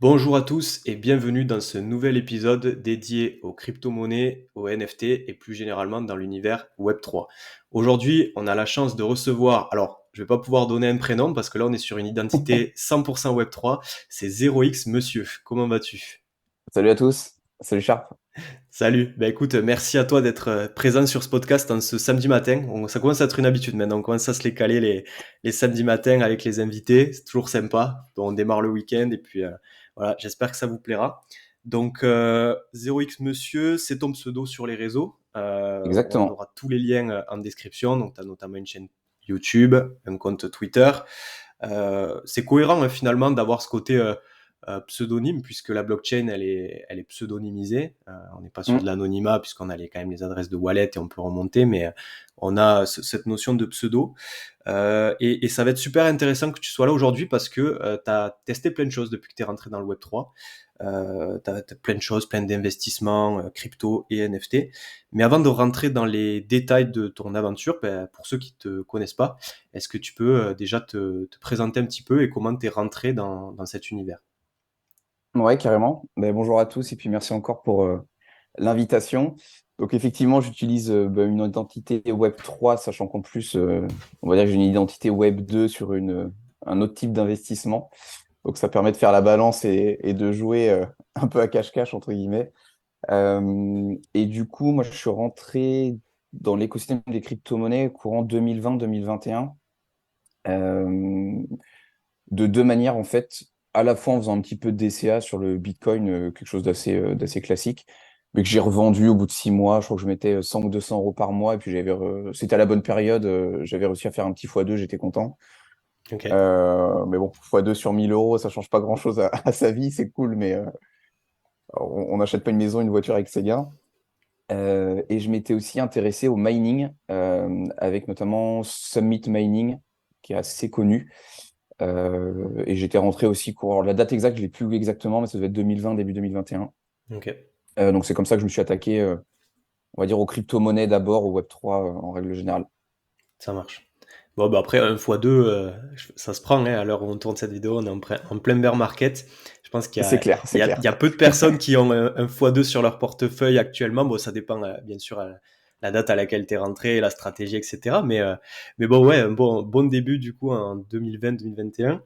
Bonjour à tous et bienvenue dans ce nouvel épisode dédié aux crypto-monnaies, aux NFT et plus généralement dans l'univers Web3. Aujourd'hui, on a la chance de recevoir, alors je vais pas pouvoir donner un prénom parce que là on est sur une identité 100% Web3, c'est 0x Monsieur. Comment vas-tu? Salut à tous, salut Sharp. Salut, ben écoute, merci à toi d'être présent sur ce podcast en ce samedi matin. Ça commence à être une habitude maintenant, on commence à se les caler les samedis matins avec les invités, c'est toujours sympa. Donc, on démarre le week-end et puis voilà, j'espère que ça vous plaira. Donc 0x Monsieur, c'est ton pseudo sur les réseaux. On Exactement. aura tous les liens en description, donc tu as notamment une chaîne YouTube, un compte Twitter. C'est cohérent hein, finalement d'avoir ce côté pseudonyme puisque la blockchain elle est pseudonymisée. On n'est pas sur de Mm. l'anonymat puisqu'on a quand même les adresses de wallet et on peut remonter, mais on a cette notion de pseudo. Et ça va être super intéressant que tu sois là aujourd'hui parce que tu as testé plein de choses depuis que tu es rentré dans le Web3. T'as plein de choses, plein d'investissements, crypto et NFT. Mais avant de rentrer dans les détails de ton aventure, ben, pour ceux qui te connaissent pas, est-ce que tu peux déjà te présenter un petit peu et comment tu es rentré dans cet univers? Ouais, carrément. Bonjour à tous et puis merci encore pour l'invitation. Donc effectivement, j'utilise une identité Web3, sachant qu'en plus, on va dire que j'ai une identité Web2 sur un autre type d'investissement. Donc ça permet de faire la balance et de jouer un peu à cache-cache, entre guillemets. Et du coup, moi, je suis rentré dans l'écosystème des crypto-monnaies courant 2020-2021. De deux manières, en fait, à la fois en faisant un petit peu de DCA sur le Bitcoin, quelque chose d'assez classique, mais que j'ai revendu au bout de 6 mois. Je crois que je mettais 100 ou 200 euros par mois, et puis c'était à la bonne période, j'avais réussi à faire un petit x2, j'étais content. Ok. Mais bon, x2 sur 1000 euros, ça change pas grand-chose à sa vie, c'est cool, mais on n'achète pas une maison, une voiture avec ses gains. Et je m'étais aussi intéressé au mining, avec notamment Summit Mining, qui est assez connu. Et j'étais rentré aussi courant. La date exacte, je l'ai plus exactement, mais ça devait être 2020, début 2021. Ok. Donc c'est comme ça que je me suis attaqué, on va dire, aux crypto-monnaies d'abord, au Web3 en règle générale. Ça marche. Bon, bah après, un fois deux, ça se prend, hein, à l'heure où on tourne cette vidéo, on est en plein bear market. Je pense qu'il y C'est a, clair, il c'est y a, clair. il y a peu de personnes qui ont un fois deux sur leur portefeuille actuellement. Bon, ça dépend, bien sûr, la date à laquelle tu es rentré, la stratégie, etc. Mais bon, ouais, un bon début, du coup, en 2020-2021.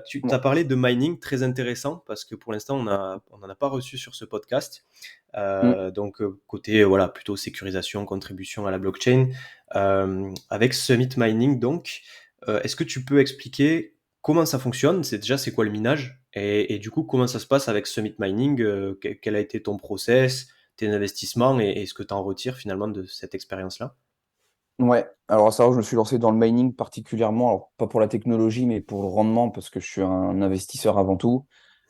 Tu Ouais. as parlé de mining, très intéressant, parce que pour l'instant, on n'en a pas reçu sur ce podcast. Mm. Donc côté voilà plutôt sécurisation, contribution à la blockchain. Avec Summit Mining donc, est-ce que tu peux expliquer comment ça fonctionne? C'est quoi le minage? Et du coup comment ça se passe avec Summit Mining? Quel a été ton process, tes investissements et ce que tu en retires finalement de cette expérience-là? Ouais. Alors, à savoir, je me suis lancé dans le mining particulièrement, alors pas pour la technologie, mais pour le rendement, parce que je suis un investisseur avant tout.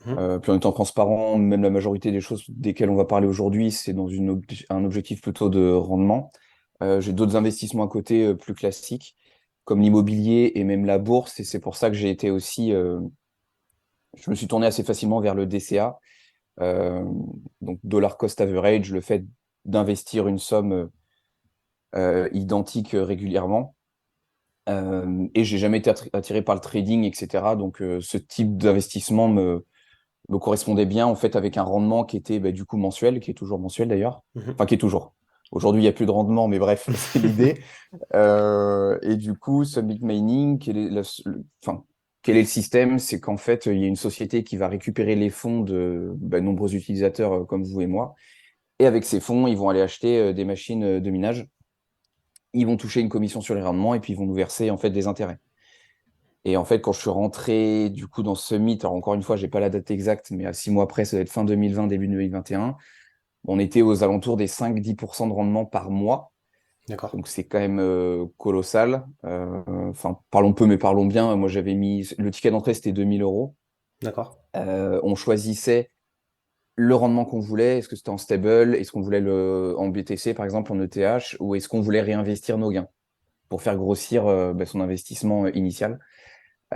Mhm. Puis en étant transparent, même la majorité des choses desquelles on va parler aujourd'hui, c'est dans un objectif plutôt de rendement. J'ai d'autres investissements à côté plus classiques, comme l'immobilier et même la bourse, et c'est pour ça que j'ai été aussi, je me suis tourné assez facilement vers le DCA, euh, donc dollar cost average, le fait d'investir une somme identique régulièrement. Et j'ai jamais été attiré par le trading, etc. Donc ce type d'investissement me correspondait bien en fait avec un rendement qui était du coup mensuel, qui est toujours mensuel d'ailleurs. Mhm. Enfin, qui est toujours. Aujourd'hui, il n'y a plus de rendement, mais bref, c'est l'idée. Et du coup, Summit Mining, enfin, quel est le système? C'est qu'en fait, il y a une société qui va récupérer les fonds de nombreux utilisateurs comme vous et moi. Et avec ces fonds, ils vont aller acheter des machines de minage. Ils vont toucher une commission sur les rendements et puis ils vont nous verser en fait des intérêts. Et en fait, quand je suis rentré du coup dans Summit, alors encore une fois, j'ai pas la date exacte, mais à 6 mois près, ça doit être fin 2020, début 2021. On était aux alentours des 5-10% de rendement par mois. D'accord, Donc c'est quand même colossal. Enfin, parlons peu, mais parlons bien. Moi, j'avais mis le ticket d'entrée, c'était 2000 euros. d'accord. On choisissait le rendement qu'on voulait. Est-ce que c'était en stable? Est-ce qu'on voulait le en BTC, par exemple, en ETH? Ou est-ce qu'on voulait réinvestir nos gains pour faire grossir son investissement initial?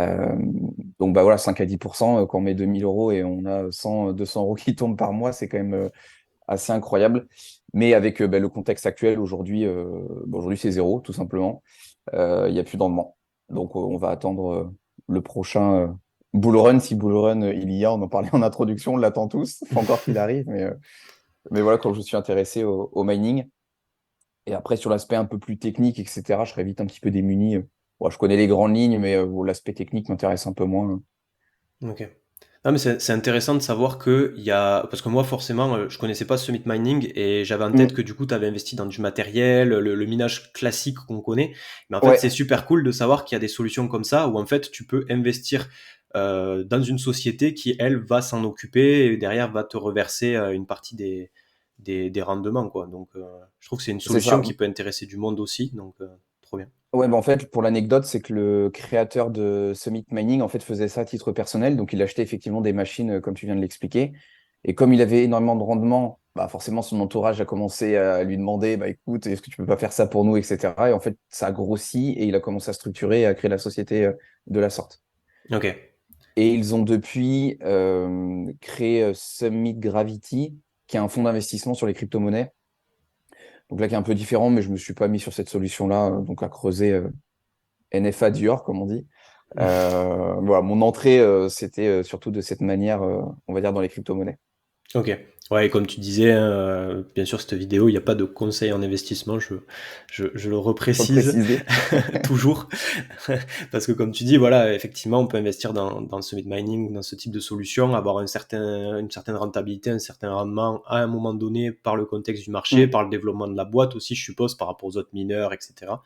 Euh, donc voilà, 5 à 10%, quand on met 2000 euros et on a 100, 200 euros qui tombent par mois, c'est quand même assez incroyable. Mais avec le contexte actuel, aujourd'hui c'est zéro, tout simplement. Il n'y a plus de rendement. Donc on va attendre le prochain. Bullrun, si Bullrun il y a, on en parlait en introduction, on l'attend tous. Faut encore qu'il arrive, mais voilà, quand je me suis intéressé au mining. Et après, sur l'aspect un peu plus technique, etc., je serais vite un petit peu démuni. Bon, je connais les grandes lignes, mais l'aspect technique m'intéresse un peu moins. Ok. Ah, mais c'est intéressant de savoir que il y a, parce que moi forcément je connaissais pas Summit Mining et j'avais en tête Mm. que du coup tu avais investi dans du matériel, le minage classique qu'on connaît, mais en fait c'est Ouais, super cool de savoir qu'il y a des solutions comme ça où en fait tu peux investir dans une société qui elle va s'en occuper et derrière va te reverser une partie des rendements quoi. Donc je trouve que c'est une c'est solution ça. qui peut intéresser du monde aussi, donc trop bien. Ouais, bah en fait, pour l'anecdote, c'est que le créateur de Summit Mining, en fait, faisait ça à titre personnel. Donc, il achetait effectivement des machines, comme tu viens de l'expliquer. Et comme il avait énormément de rendement, bah, forcément, son entourage a commencé à lui demander, bah, écoute, est-ce que tu peux pas faire ça pour nous, etc. Et en fait, ça a grossi et il a commencé à structurer et à créer la société, de la sorte. Ok, Et ils ont depuis créé Summit Gravity, qui est un fonds d'investissement sur les crypto-monnaies. Donc là, qui est un peu différent, mais je me suis pas mis sur cette solution-là, donc à creuser NFA Dior, comme on dit. Voilà, mon entrée, c'était surtout de cette manière, on va dire, dans les crypto-monnaies. ok. Ouais, et comme tu disais, hein, bien sûr, cette vidéo, il n'y a pas de conseil en investissement, je le Faut le reprécise préciser. toujours. Parce que comme tu dis, voilà, effectivement, on peut investir dans le summit mining, dans ce type de solution, avoir une certaine rentabilité, un certain rendement à un moment donné par le contexte du marché, Mm, par le développement de la boîte aussi, je suppose, par rapport aux autres mineurs, etc.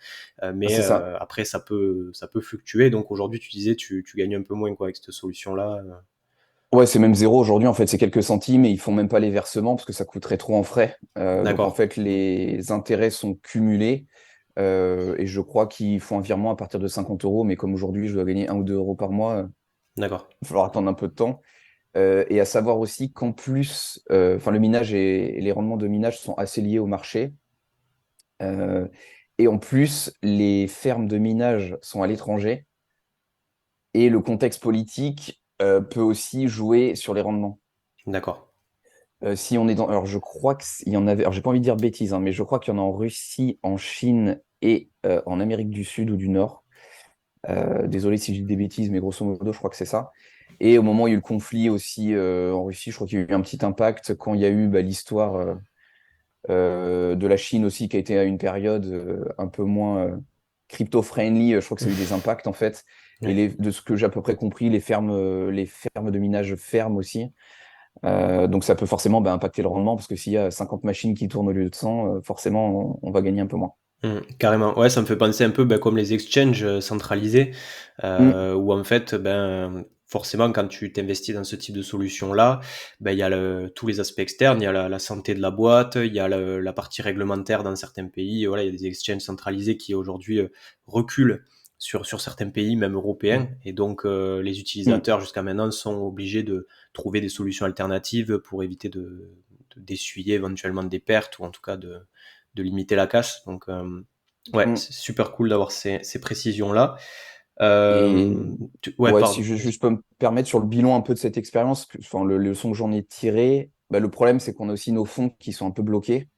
Mais c'est ça. après, ça peut fluctuer. Donc aujourd'hui, tu disais, tu gagnes un peu moins quoi, avec cette solution-là. Ouais, c'est même zéro aujourd'hui, en fait, c'est quelques centimes et ils font même pas les versements parce que ça coûterait trop en frais. Donc, en D'accord, fait, les intérêts sont cumulés et je crois qu'ils font un virement à partir de 50 euros, mais comme aujourd'hui, je dois gagner 1 ou 2 euros par mois, d'accord, il va falloir attendre un peu de temps. Et à savoir aussi qu'en plus, enfin, le minage et les rendements de minage sont assez liés au marché. Euh, et en plus, les fermes de minage sont à l'étranger et le contexte politique peut aussi jouer sur les rendements. d'accord. Si on est dans, alors je crois qu'il y en avait, alors j'ai pas envie de dire bêtises, hein, mais je crois qu'il y en a en Russie, en Chine et en Amérique du Sud ou du Nord. Désolé si je dis des bêtises, mais grosso modo, je crois que c'est ça. Et au moment où il y a eu le conflit aussi en Russie, je crois qu'il y a eu un petit impact quand il y a eu bah, l'histoire de la Chine aussi, qui a été à une période un peu moins crypto-friendly. Je crois que ça a eu des impacts en fait. Et Ouais. de ce que j'ai à peu près compris, les fermes de minage ferment aussi. Donc ça peut forcément bah, impacter le rendement, parce que s'il y a 50 machines qui tournent au lieu de 100, forcément, on va gagner un peu moins. Carrément. Ouais, ça me fait penser un peu ben, comme les exchanges centralisés, Mm, où en fait, ben, forcément, quand tu t'investis dans ce type de solution-là, ben, il y a tous les aspects externes, il y a la santé de la boîte, il y a la partie réglementaire dans certains pays. Voilà, il y a des exchanges centralisés qui aujourd'hui reculent sur certains pays, même européens. Et donc, les mm, utilisateurs jusqu'à maintenant sont obligés de trouver des solutions alternatives pour éviter d'essuyer éventuellement des pertes ou en tout cas de limiter la casse. Donc, ouais, mm. c'est super cool d'avoir ces précisions-là. Et Ouais, ouais, si pardon, je vas-y. juste peux me permettre sur le bilan un peu de cette expérience, enfin, le son que j'en ai tiré, bah, le problème c'est qu'on a aussi nos fonds qui sont un peu bloqués.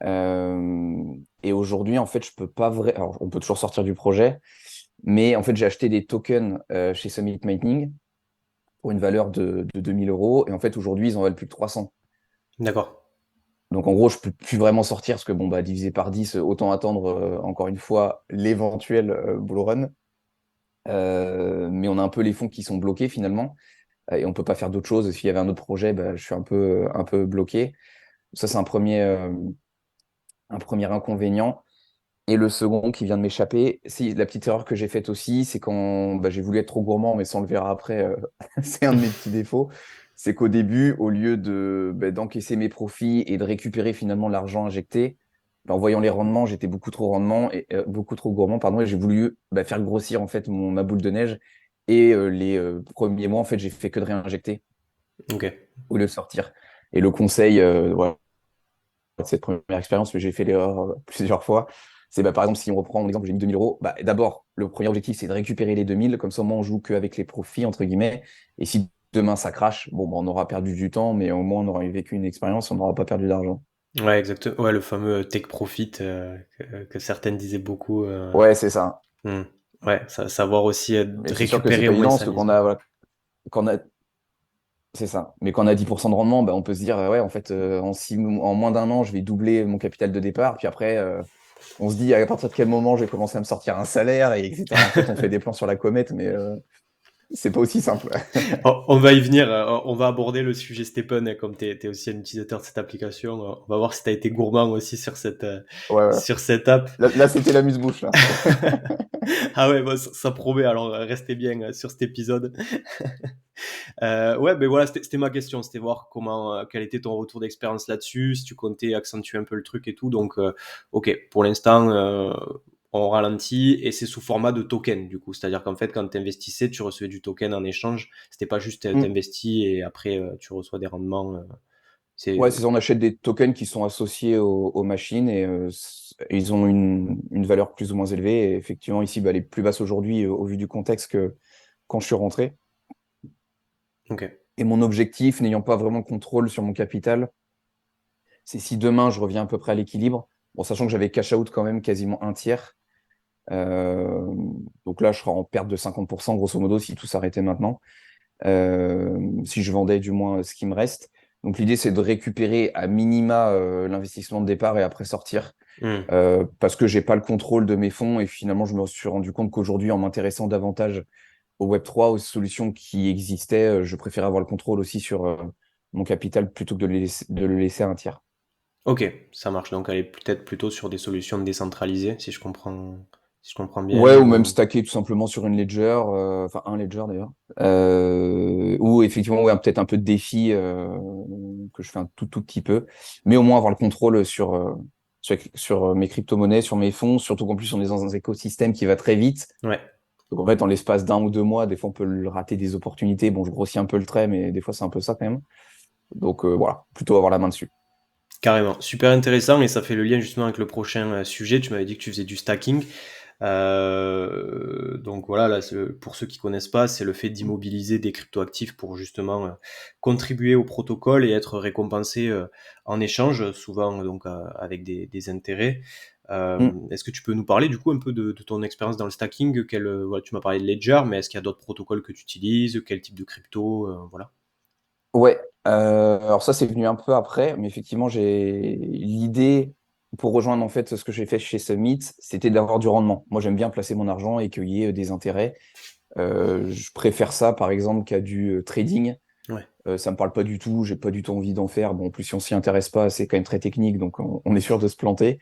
Euh, et aujourd'hui, en fait, je peux pas vrai. Alors, on peut toujours sortir du projet, mais en fait, j'ai acheté des tokens chez Summit Mining pour une valeur de 2000 euros. Et en fait, aujourd'hui, ils en valent plus que 300. D'accord. Donc, en gros, je peux plus vraiment sortir parce que, bon, bah, divisé par 10, autant attendre, encore une fois, l'éventuel bull run. Mais on a un peu les fonds qui sont bloqués finalement. Et on peut pas faire d'autre chose. S'il y avait un autre projet, bah, je suis un peu bloqué. Ça, c'est un premier inconvénient. Et le second qui vient de m'échapper, si la petite erreur que j'ai faite aussi, c'est quand bah, j'ai voulu être trop gourmand, mais sans le verra après, c'est un de mes petits défauts. C'est qu'au début, au lieu d'encaisser mes profits et de récupérer finalement l'argent injecté, bah, en voyant les rendements, j'étais beaucoup trop gourmand, pardon, et j'ai voulu bah, faire grossir en fait ma boule de neige. Et les premiers mois, en fait, j'ai fait que de réinjecter Ok. au lieu de sortir. Et le conseil, voilà, cette première expérience, mais j'ai fait l'erreur plusieurs fois. C'est bah, par exemple, si on reprend mon exemple, j'ai mis 2000 euros, bah, d'abord, le premier objectif, c'est de récupérer les 2000, comme ça, au moins, on joue qu'avec les profits, entre guillemets. Et si demain ça crache, bon, bah, on aura perdu du temps, mais au moins, on aura vécu une expérience, on n'aura pas perdu d'argent. Ouais, exactement. Ouais, le fameux take profit que certaines disaient beaucoup. Ouais, c'est ça. Hmm. Ouais, savoir aussi Mais c'est sûr que c'est récupérer pas au moins évident, parce sa que mise. qu'on a, voilà. quand on a, c'est ça. Mais quand on a 10% de rendement, bah, on peut se dire, ouais, en fait, en moins d'un an, je vais doubler mon capital de départ. Puis après, on se dit à partir de quel moment je vais commencer à me sortir un salaire, et etc. En fait, on fait des plans sur la comète, mais c'est pas aussi simple. On va y venir, on va aborder le sujet Stephen, comme tu es aussi un utilisateur de cette application. On va voir si tu as été gourmand aussi Ouais, ouais. sur cette app. Là, c'était l'amuse-bouche, là. Ah ouais, bon, ça promet, alors restez bien sur cet épisode. Ouais, ben voilà, c'était ma question, c'était voir quel était ton retour d'expérience là-dessus, si tu comptais accentuer un peu le truc et tout. Donc, ok, pour l'instant, on ralentit et c'est sous format de token du coup. C'est-à-dire qu'en fait, quand tu investissais, tu recevais du token en échange. C'était pas juste Mm. t'investis et après tu reçois des rendements. C'est Ouais, c'est ça, on achète des tokens qui sont associés aux machines et ils ont une valeur plus ou moins élevée. Et effectivement, ici, bah, elle est plus basse aujourd'hui au vu du contexte que quand je suis rentré. ok. Et mon objectif, n'ayant pas vraiment contrôle sur mon capital, c'est si demain je reviens à peu près à l'équilibre, bon, sachant que j'avais cash out quand même quasiment un tiers. Euh, donc là, je serai en perte de 50%, grosso modo, si tout s'arrêtait maintenant. Si je vendais du moins ce qui me reste. Donc l'idée, c'est de récupérer à minima l'investissement de départ et après sortir. Hmm. Parce que j'ai pas le contrôle de mes fonds et finalement, je me suis rendu compte qu'aujourd'hui, en m'intéressant davantage au Web3, aux solutions qui existaient, je préférais avoir le contrôle aussi sur mon capital plutôt que de le laisser à un tiers. Ok, ça marche. Donc, elle est peut-être plutôt sur des solutions décentralisées, si je comprends bien. Ouais, ou même stacker tout simplement sur une ledger, enfin un ledger d'ailleurs, ou effectivement ouais, peut-être un peu de défi que je fais un tout petit peu, mais au moins avoir le contrôle sur mes crypto-monnaies, sur mes fonds, surtout qu'en plus on est dans un écosystème qui va très vite. Ouais. Donc en fait, en l'espace d'un ou deux mois, des fois on peut rater des opportunités. Bon, je grossis un peu le trait, mais des fois c'est un peu ça quand même. Donc voilà, plutôt avoir la main dessus. Carrément, super intéressant et ça fait le lien justement avec le prochain sujet. Tu m'avais dit que tu faisais du stacking. Donc voilà, là, pour ceux qui connaissent pas, c'est le fait d'immobiliser des cryptoactifs pour justement contribuer au protocole et être récompensé en échange, souvent donc avec des intérêts. Hmm. Est-ce que tu peux nous parler du coup un peu de ton expérience dans le stacking? Voilà, tu m'as parlé de Ledger, mais est-ce qu'il y a d'autres protocoles que tu utilises? Quel type de crypto? Voilà. Ouais, alors ça c'est venu un peu après, mais effectivement j'ai l'idée pour rejoindre en fait ce que j'ai fait chez Summit, c'était d'avoir du rendement. Moi j'aime bien placer mon argent et qu'il y ait des intérêts. Je préfère ça par exemple qu'à du trading. Ouais. Ça me parle pas du tout, j'ai pas du tout envie d'en faire. Bon, en plus si on s'y intéresse pas, c'est quand même très technique, donc on est sûr de se planter.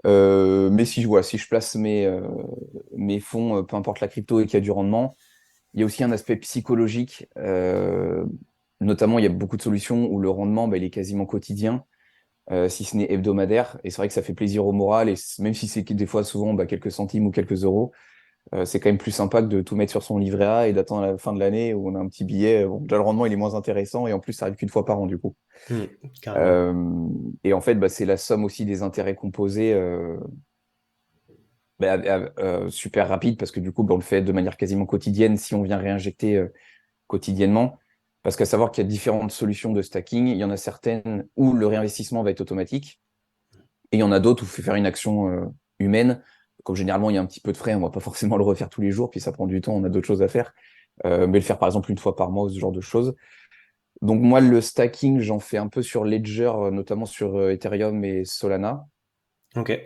Mais si je place mes fonds, peu importe la crypto et qu'il y a du rendement, il y a aussi un aspect psychologique. Notamment, il y a beaucoup de solutions où le rendement, bah, il est quasiment quotidien, si ce n'est hebdomadaire. Et c'est vrai que ça fait plaisir au moral. Et même si c'est des fois souvent bah, quelques centimes ou quelques euros, c'est quand même plus sympa que de tout mettre sur son livret A et d'attendre la fin de l'année où on a un petit billet. Bon, déjà, le rendement, il est moins intéressant. Et en plus, ça arrive qu'une fois par an, du coup. Hmm, carrément. Euh, et en fait, bah, c'est la somme aussi des intérêts composés bah, super rapide parce que du coup, bah, on le fait de manière quasiment quotidienne si on vient réinjecter quotidiennement. Parce qu'à savoir qu'il y a différentes solutions de stacking. Il y en a certaines où le réinvestissement va être automatique. Et il y en a d'autres où il faut faire une action humaine. Comme généralement, il y a un petit peu de frais, on ne va pas forcément le refaire tous les jours, puis ça prend du temps, on a d'autres choses à faire. Mais le faire par exemple une fois par mois, ce genre de choses. Donc moi, le stacking, j'en fais un peu sur Ledger, notamment sur Ethereum et Solana. Ok.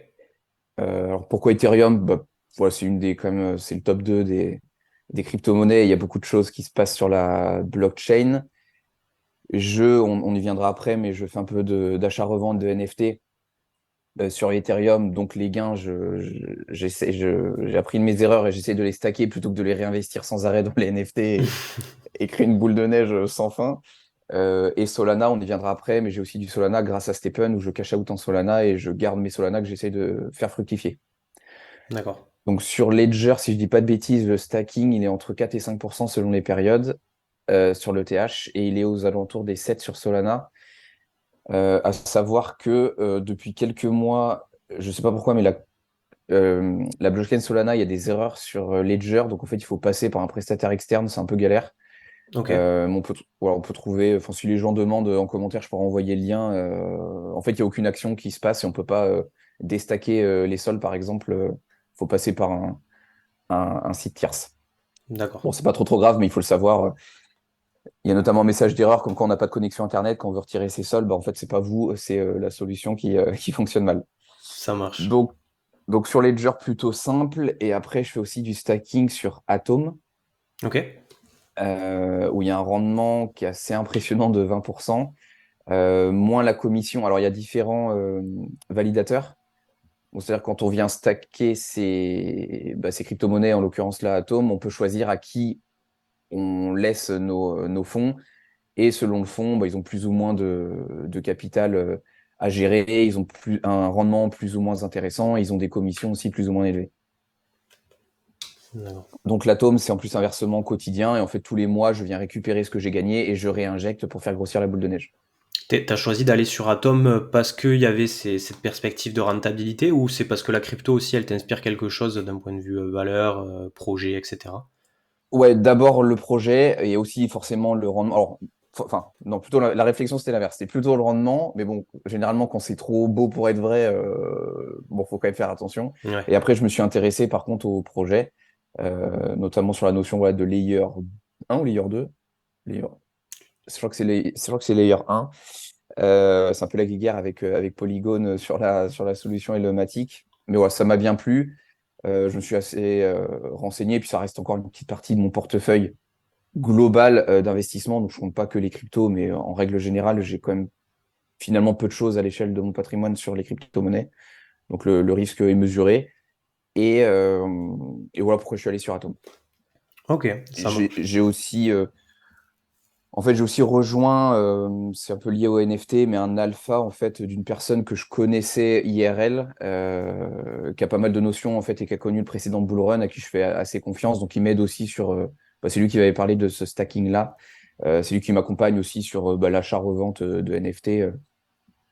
Alors pourquoi Ethereum? Bah, voilà, c'est une des quand même, c'est le top 2 des crypto-monnaies. Il y a beaucoup de choses qui se passent sur la blockchain. On y viendra après, mais je fais un peu d'achat-revente de NFT sur Ethereum. Donc les gains, j'ai appris de mes erreurs et j'essaie de les stacker plutôt que de les réinvestir sans arrêt dans les NFT et créer une boule de neige sans fin. Et Solana, on y viendra après, mais j'ai aussi du Solana grâce à Stephen où je cash out en Solana et je garde mes Solana que j'essaie de faire fructifier. D'accord. Donc sur Ledger, si je dis pas de bêtises, le stacking, il est entre 4 et 5% selon les périodes sur le TH et il est aux alentours des 7 sur Solana. À savoir que depuis quelques mois, je ne sais pas pourquoi, mais la blockchain Solana, il y a des erreurs sur Ledger. Donc, en fait, il faut passer par un prestataire externe. C'est un peu galère. Ok. Mais voilà, on peut trouver, enfin, si les gens demandent en commentaire, je pourrais envoyer le lien. En fait, il n'y a aucune action qui se passe et on ne peut pas déstacker les sols, par exemple. Il faut passer par un site tierce. D'accord. Bon, c'est pas trop grave, mais il faut le savoir. Il y a notamment un message d'erreur comme quand on n'a pas de connexion Internet, quand on veut retirer ses soldes, bah, en fait, c'est pas vous, c'est la solution qui fonctionne mal. Ça marche. Donc, donc sur Ledger, plutôt simple. Et après, je fais aussi du stacking sur Atom, Ok. où il y a un rendement qui est assez impressionnant de 20%, moins la commission. Alors, il y a différents validateurs. Donc, c'est-à-dire quand on vient stacker ces crypto-monnaies, en l'occurrence là, Atom, on peut choisir à qui on laisse nos fonds. Et selon le fonds, bah, ils ont plus ou moins de capital à gérer, ils ont un rendement plus ou moins intéressant, ils ont des commissions aussi plus ou moins élevées. D'accord. Donc l'atome, c'est en plus un versement quotidien, et en fait tous les mois, je viens récupérer ce que j'ai gagné et je réinjecte pour faire grossir la boule de neige. T'as choisi d'aller sur Atom parce qu'il y avait cette perspective de rentabilité ou c'est parce que la crypto aussi elle t'inspire quelque chose d'un point de vue valeur, projet, etc. Ouais, d'abord le projet et aussi forcément le rendement. Alors, enfin, non, plutôt la réflexion c'était l'inverse. C'est plutôt le rendement, mais bon, généralement quand c'est trop beau pour être vrai, bon, faut quand même faire attention. Ouais. Et après, je me suis intéressé par contre au projet, notamment sur la notion voilà, de layer 1 ou layer 2. Layer... Je crois que je crois que c'est layer 1. C'est un peu la guéguerre avec Polygon sur la solution Hellomatic. Mais ouais, ça m'a bien plu. Je me suis assez renseigné, puis ça reste encore une petite partie de mon portefeuille global d'investissement. Donc, je compte pas que les cryptos, mais en règle générale, j'ai quand même finalement peu de choses à l'échelle de mon patrimoine sur les crypto-monnaies. Donc, le risque est mesuré. Et voilà pourquoi je suis allé sur Atom. Ok, Et ça marche. j'ai aussi, en fait, j'ai aussi rejoint, c'est un peu lié au NFT, mais un alpha en fait d'une personne que je connaissais IRL, qui a pas mal de notions en fait et qui a connu le précédent bull run, à qui je fais assez confiance. Donc, il m'aide aussi sur, c'est lui qui m'avait parlé de ce stacking-là. C'est lui qui m'accompagne aussi sur l'achat-revente de NFT.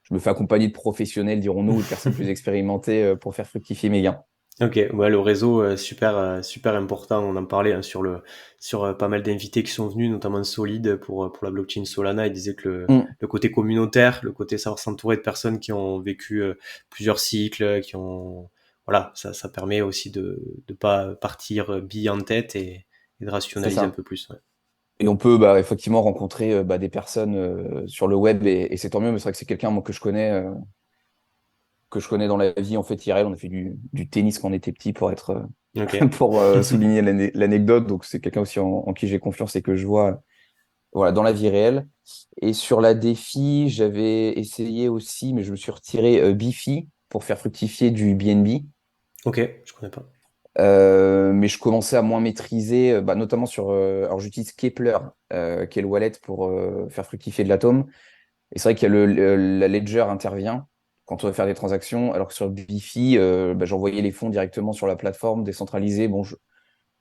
Je me fais accompagner de professionnels, dirons-nous, ou de personnes plus expérimentées pour faire fructifier mes gains. Ok, ouais, le réseau super important. On en parlait hein, sur pas mal d'invités qui sont venus, notamment Solide pour la blockchain Solana. Ils disaient que Mm, le côté communautaire, le côté savoir s'entourer de personnes qui ont vécu plusieurs cycles, qui ont voilà, ça permet aussi de pas partir bille en tête et de c'est rationaliser un ça. peu plus. Ouais. Et on peut bah, effectivement rencontrer des personnes sur le web et c'est tant mieux, mais c'est vrai que c'est quelqu'un moi, que je connais dans la vie en fait IRL. On a fait du tennis quand on était petit pour être Ok. pour souligner l'anecdote. Donc c'est quelqu'un aussi en qui j'ai confiance et que je vois voilà, dans la vie réelle. Et sur la défi, j'avais essayé aussi, mais je me suis retiré Bifi pour faire fructifier du BNB. Ok, je connais pas. Mais je commençais à moins maîtriser, bah, notamment sur. Alors j'utilise Kepler, qui est le wallet pour faire fructifier de l'atome. Et c'est vrai que la ledger intervient quand on va faire des transactions, alors que sur Bifi, bah, j'envoyais les fonds directement sur la plateforme décentralisée. Bon,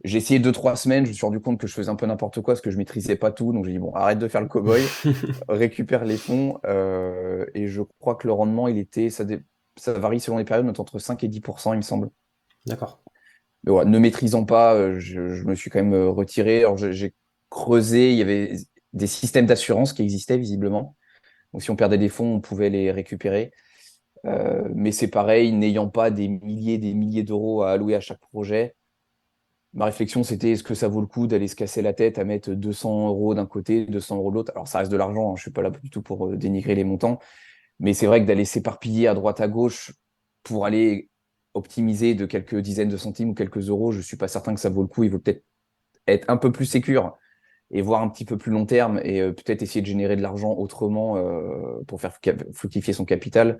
j'ai essayé 2, 3 semaines, je me suis rendu compte que je faisais un peu n'importe quoi parce que je maîtrisais pas tout. Donc j'ai dit, bon, arrête de faire le cow-boy, récupère les fonds. Et je crois que le rendement, ça varie selon les périodes, mais entre 5 et 10%, il me semble. D'accord. Mais voilà, ne maîtrisant pas, je me suis quand même retiré. Alors j'ai creusé, il y avait des systèmes d'assurance qui existaient visiblement. Donc si on perdait des fonds, on pouvait les récupérer. Mais c'est pareil, n'ayant pas des milliers d'euros à allouer à chaque projet, ma réflexion c'était est-ce que ça vaut le coup d'aller se casser la tête à mettre 200 euros d'un côté, 200 euros de l'autre. Alors ça reste de l'argent, hein, je suis pas là du tout pour dénigrer les montants, mais c'est vrai que d'aller s'éparpiller à droite à gauche pour aller optimiser de quelques dizaines de centimes ou quelques euros, je suis pas certain que ça vaut le coup. Il vaut peut-être être un peu plus sécure et voir un petit peu plus long terme et peut-être essayer de générer de l'argent autrement pour faire fructifier son capital.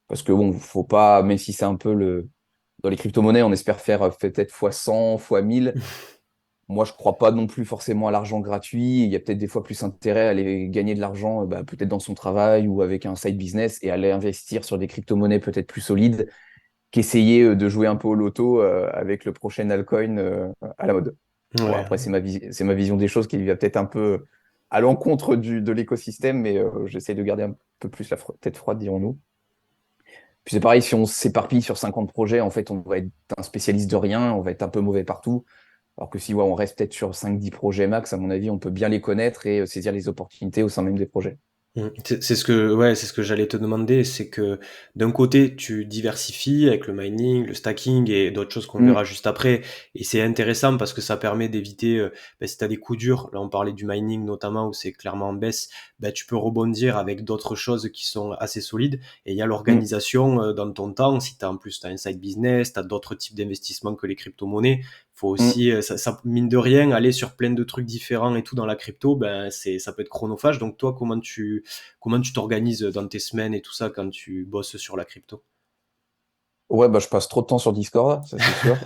Parce que bon, faut pas, même si c'est un peu dans les crypto-monnaies, on espère faire peut-être fois 100, fois 1000. Moi, je crois pas non plus forcément à l'argent gratuit. Il y a peut-être des fois plus intérêt à aller gagner de l'argent, bah, peut-être dans son travail ou avec un side business et aller investir sur des crypto-monnaies peut-être plus solides qu'essayer de jouer un peu au loto avec le prochain altcoin à la mode. Bon, Ouais. après, c'est ma vision des choses qui va peut-être un peu à l'encontre de l'écosystème, mais j'essaie de garder un peu plus la tête froide, dirons-nous. Puis c'est pareil, si on s'éparpille sur 50 projets, en fait, on va être un spécialiste de rien, on va être un peu mauvais partout. Alors que si ouais, on reste peut-être sur 5-10 projets max, à mon avis, on peut bien les connaître et saisir les opportunités au sein même des projets. C'est ce que j'allais te demander, c'est que d'un côté tu diversifies avec le mining, le stacking et d'autres choses qu'on Mm, verra juste après, et c'est intéressant parce que ça permet d'éviter, si tu as des coups durs, là on parlait du mining notamment où c'est clairement en baisse, tu peux rebondir avec d'autres choses qui sont assez solides, et il y a mm, l'organisation dans ton temps, si en plus tu as un side business, tu as d'autres types d'investissements que les crypto-monnaies, faut mm. aussi, mine de rien, aller sur plein de trucs différents et tout dans la crypto, ça peut être chronophage. Donc toi, comment tu t'organises dans tes semaines et tout ça quand tu bosses sur la crypto? Ouais, bah, je passe trop de temps sur Discord, ça c'est sûr.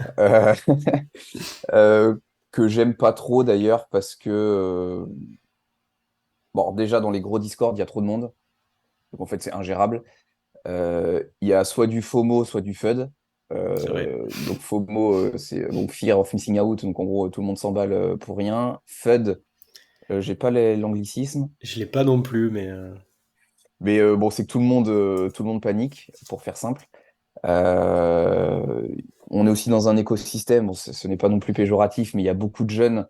Euh, que j'aime pas trop d'ailleurs parce que, bon, déjà dans les gros Discord, il y a trop de monde. Donc en fait, c'est ingérable. Il y a soit du FOMO, soit du FUD. C'est vrai. Donc FOMO, c'est donc Fear of Missing Out. Donc en gros, tout le monde s'emballe pour rien. FUD, j'ai pas l'anglicisme. Je l'ai pas non plus, mais Mais bon, c'est que tout le monde panique, pour faire simple. On est aussi dans un écosystème, bon, ce n'est pas non plus péjoratif, mais il y a beaucoup de jeunes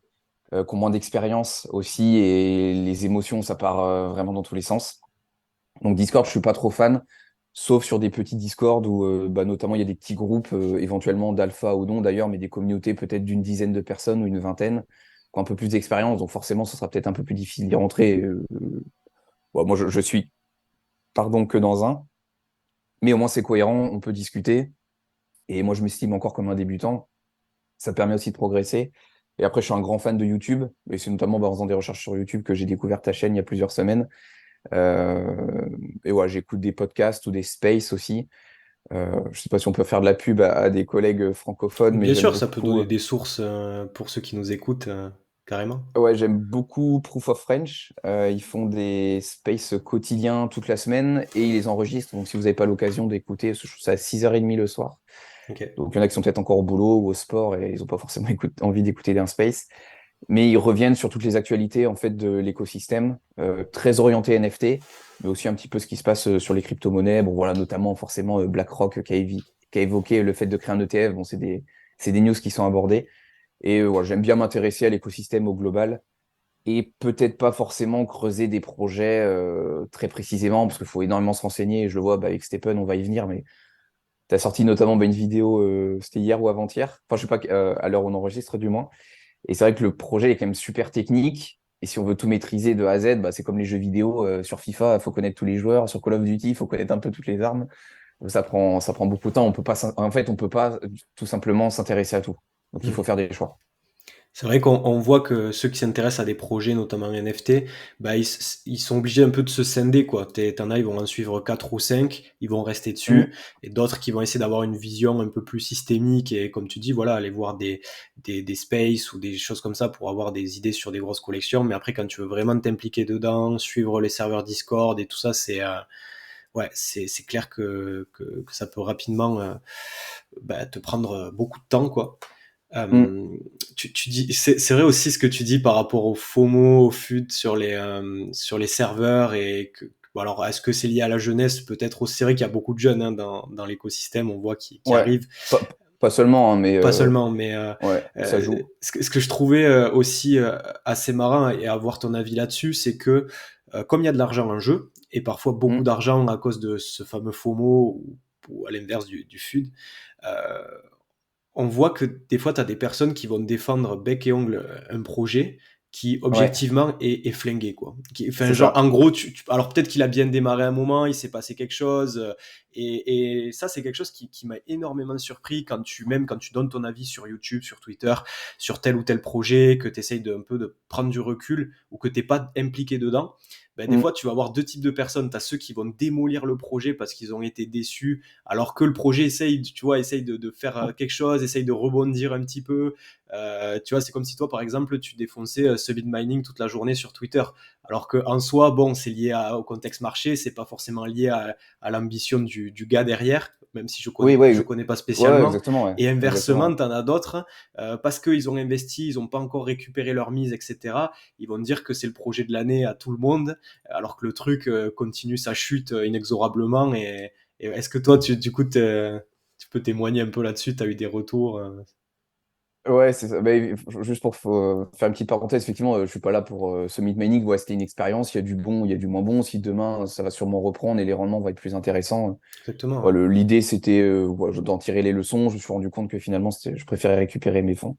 qui ont moins d'expérience aussi et les émotions, ça part vraiment dans tous les sens. Donc Discord, je suis pas trop fan, sauf sur des petits Discord où notamment il y a des petits groupes, éventuellement d'alpha ou non d'ailleurs, mais des communautés peut-être d'une dizaine de personnes ou une vingtaine qui ont un peu plus d'expérience. Donc forcément, ce sera peut-être un peu plus difficile d'y rentrer. Bon, moi, je suis, pardon, que dans un, mais au moins c'est cohérent, on peut discuter. Et moi, je m'estime encore comme un débutant. Ça permet aussi de progresser. Et après, je suis un grand fan de YouTube. Et c'est notamment en faisant des recherches sur YouTube que j'ai découvert ta chaîne il y a plusieurs semaines. Et ouais, j'écoute des podcasts ou des spaces aussi. Je sais pas si on peut faire de la pub à des collègues francophones, mais bien j'aime sûr, ça peut beaucoup. donner des sources pour ceux qui nous écoutent, carrément. Ouais, j'aime beaucoup Proof of French. Ils font des spaces quotidiens toute la semaine et ils les enregistrent. Donc, si vous n'avez pas l'occasion d'écouter, je trouve ça à 6h30 le soir. Ok. Donc, il y en a qui sont peut-être encore au boulot ou au sport et ils n'ont pas forcément envie d'écouter un space. Mais ils reviennent sur toutes les actualités en fait de l'écosystème, très orienté NFT, mais aussi un petit peu ce qui se passe sur les crypto-monnaies. Bon voilà, notamment forcément BlackRock qui a évoqué le fait de créer un ETF. Bon, c'est des news qui sont abordées. Et voilà, j'aime bien m'intéresser à l'écosystème au global et peut-être pas forcément creuser des projets très précisément parce qu'il faut énormément se renseigner. Et je le vois avec Stephen, on va y venir, mais tu as sorti notamment une vidéo, c'était hier ou avant-hier, enfin je sais pas, à l'heure où on enregistre du moins. Et c'est vrai que le projet est quand même super technique. Et si on veut tout maîtriser de A à Z, bah, c'est comme les jeux vidéo. Sur FIFA, il faut connaître tous les joueurs. Sur Call of Duty, il faut connaître un peu toutes les armes. Donc, ça prend beaucoup de temps. On peut pas, en fait, on peut pas tout simplement s'intéresser à tout. Donc il faut faire des choix. C'est vrai qu'on voit que ceux qui s'intéressent à des projets, notamment NFT, ils sont obligés un peu de se scinder, quoi. T'en as, ils vont en suivre 4 ou 5, ils vont rester Mm, dessus, et d'autres qui vont essayer d'avoir une vision un peu plus systémique, et comme tu dis, voilà, aller voir des spaces ou des choses comme ça pour avoir des idées sur des grosses collections. Mais après, quand tu veux vraiment t'impliquer dedans, suivre les serveurs Discord et tout ça, c'est clair que ça peut rapidement te prendre beaucoup de temps, quoi. mm. Euh, tu dis, c'est vrai aussi ce que tu dis par rapport au FOMO, au FUD sur les serveurs et que, bon, alors est-ce que c'est lié à la jeunesse? Peut-être aussi. C'est vrai qu'il y a beaucoup de jeunes dans l'écosystème, on voit qui Ouais, arrivent. pas seulement, hein, mais Pas seulement, mais ouais, ça joue. ce que je trouvais aussi assez marrant et avoir ton avis là-dessus, c'est que comme il y a de l'argent en jeu, et parfois beaucoup Mm, d'argent à cause de ce fameux FOMO ou à l'inverse du FUD, euh, on voit que des fois, tu as des personnes qui vont défendre bec et ongle un projet qui, ouais, objectivement, est flingué, quoi. Enfin, c'est genre, ça. en gros, alors peut-être qu'il a bien démarré un moment, il s'est passé quelque chose, et ça, c'est quelque chose qui m'a énormément surpris même quand tu donnes ton avis sur YouTube, sur Twitter, sur tel ou tel projet, que tu essayes un peu de prendre du recul, ou que t'es pas impliqué dedans. Des Mm, fois, tu vas avoir deux types de personnes. Tu as ceux qui vont démolir le projet parce qu'ils ont été déçus alors que le projet essaye, tu vois, essaye de faire quelque chose, essaye de rebondir un petit peu. Tu vois, c'est comme si toi, par exemple, tu défonçais Solid Mining toute la journée sur Twitter. Alors que en soi, bon, c'est lié au contexte marché, c'est pas forcément lié à l'ambition du gars derrière, même si oui, je ouais, connais pas ouais, spécialement. exactement, ouais, Et inversement, exactement. t'en as d'autres, parce qu'ils ont investi, ils ont pas encore récupéré leur mise, etc. Ils vont dire que c'est le projet de l'année à tout le monde, alors que le truc continue sa chute inexorablement et est-ce que toi, du coup, tu peux témoigner un peu là-dessus? Tu as eu des retours? Ouais, c'est ça. Mais, juste pour faire une petite parenthèse, effectivement, je suis pas là pour ce mining. Ouais, c'était une expérience. Il y a du bon, il y a du moins bon. Si demain, ça va sûrement reprendre et les rendements vont être plus intéressants. Exactement, ouais. Voilà, l'idée, c'était d'en tirer les leçons. Je me suis rendu compte que finalement, je préférais récupérer mes fonds.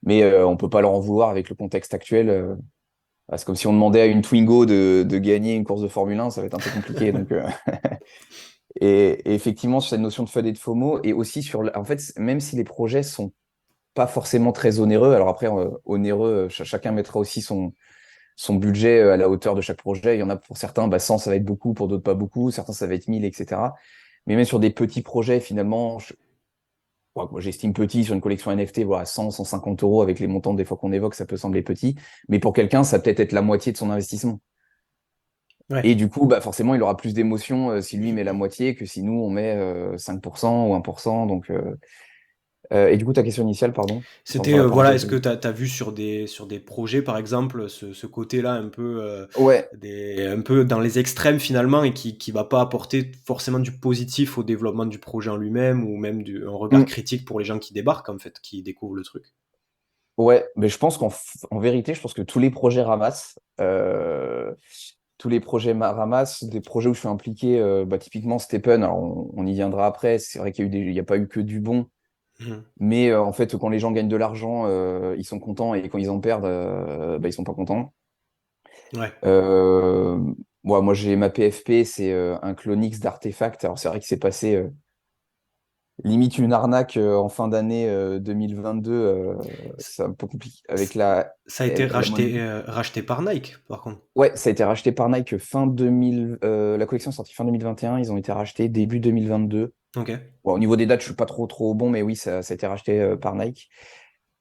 Mais on peut pas leur en vouloir avec le contexte actuel. C'est comme si on demandait à une Twingo de gagner une course de Formule 1, ça va être un peu compliqué. Donc, et effectivement, sur cette notion de FUD et de FOMO, et aussi sur, en fait, même si les projets sont pas forcément très onéreux, alors après, onéreux, chacun mettra aussi son budget à la hauteur de chaque projet. Il y en a pour certains, 100, ça va être beaucoup, pour d'autres pas beaucoup, certains, ça va être 1000, etc. Mais même sur des petits projets, finalement, ouais, moi, j'estime petit sur une collection NFT, voilà, 100, 150 euros avec les montants des fois qu'on évoque, ça peut sembler petit. Mais pour quelqu'un, ça peut être la moitié de son investissement. Ouais. Et du coup, forcément, il aura plus d'émotion si lui met la moitié que si nous, on met 5% ou 1%. Donc, et du coup, ta question initiale, pardon, sans C'était, faire la voilà, parenthèse. est-ce que tu as vu sur des projets, par exemple, ce côté-là un peu, Ouais. un peu dans les extrêmes finalement et qui va pas apporter forcément du positif au développement du projet en lui-même ou même un regard Mm. critique pour les gens qui débarquent en fait, qui découvrent le truc? Ouais, mais je pense en vérité, je pense que tous les projets ramassent. Tous les projets ramassent, des projets où je suis impliqué, typiquement Stephen, alors on y viendra après, c'est vrai il y a pas eu que du bon, Mmh. mais en fait, quand les gens gagnent de l'argent, ils sont contents, et quand ils en perdent, ils sont pas contents. Ouais. Euh, moi, j'ai ma PFP, c'est un Clonix d'Artefact, alors c'est vrai que c'est passé limite une arnaque en fin d'année 2022, C c'est un peu compliqué, c avec la, Ça a été la monnaie. racheté par Nike, par contre? Ouais, ça a été racheté par Nike fin 2000. La collection est sortie fin 2021. Ils ont été rachetés début 2022. OK. Bon, au niveau des dates, je suis pas trop bon, mais oui, ça a été racheté par Nike.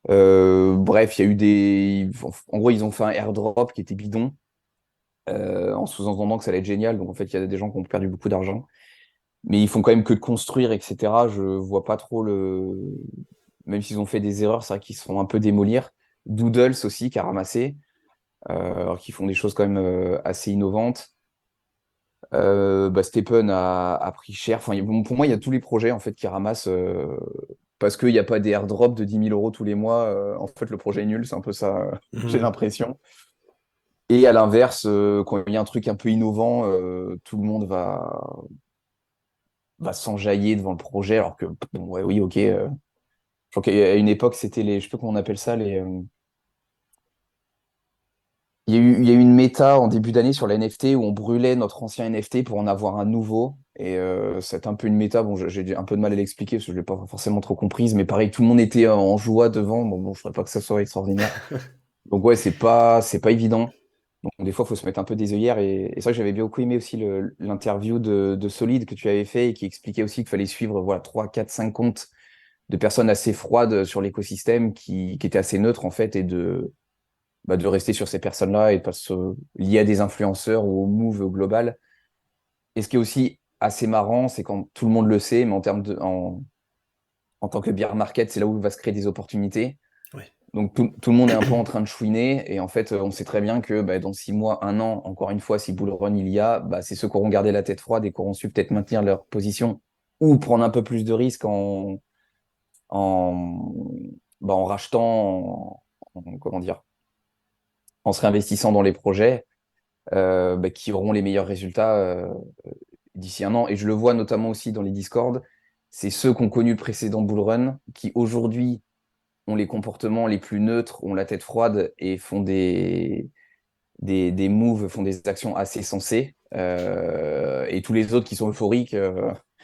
Bref, il y a eu des. En gros, ils ont fait un airdrop qui était bidon, en sous-entendant que ça allait être génial. Donc, en fait, il y a des gens qui ont perdu beaucoup d'argent. Mais ils font quand même que de construire, etc. Je vois pas trop le. Même s'ils ont fait des erreurs, c'est vrai qu'ils se font un peu démolir. Doodles aussi, qui a ramassé, alors qu'ils font des choses quand même assez innovantes. Stephen a pris cher. Enfin, bon, pour moi, il y a tous les projets en fait qui ramassent parce qu'il n'y a pas des airdrops de 10 000 € tous les mois. En fait, le projet est nul, c'est un peu ça, j'ai Mmh. l'impression. Et à l'inverse, quand il y a un truc un peu innovant, tout le monde va s'enjailler devant le projet, alors que bon, ouais, oui, ok. Je crois qu'à une époque, c'était les, je sais pas comment on appelle ça, il y a eu une méta en début d'année sur la NFT où on brûlait notre ancien NFT pour en avoir un nouveau. Et c'est un peu une méta. Bon, j'ai un peu de mal à l'expliquer parce que je l'ai pas forcément trop comprise. Mais pareil, tout le monde était en joie devant. Bon, je ne ferais pas que ça soit extraordinaire. Donc ouais, c'est pas évident. Donc des fois, il faut se mettre un peu des œillères. Et c'est vrai que j'avais bien beaucoup aimé aussi l'interview de Solid que tu avais fait et qui expliquait aussi qu'il fallait suivre voilà, 3, 4, 5 comptes de personnes assez froides sur l'écosystème qui étaient assez neutres en fait et de rester sur ces personnes-là et de pas se lier à des influenceurs ou au move global. Et ce qui est aussi assez marrant, c'est quand tout le monde le sait, mais en tant que bear market, c'est là où va se créer des opportunités. Ouais. Donc tout le monde est un peu en train de chouiner et en fait on sait très bien que dans 6 mois, un an, encore une fois, si bull run il y a, c'est ceux qui auront gardé la tête froide et qui auront su peut-être maintenir leur position ou prendre un peu plus de risques en, en rachetant, comment dire, en se réinvestissant dans les projets qui auront les meilleurs résultats d'ici un an. Et je le vois notamment aussi dans les Discord. C'est ceux qui ont connu le précédent bull run qui aujourd'hui ont les comportements les plus neutres, ont la tête froide et font des moves, font des actions assez sensées. Et tous les autres qui sont euphoriques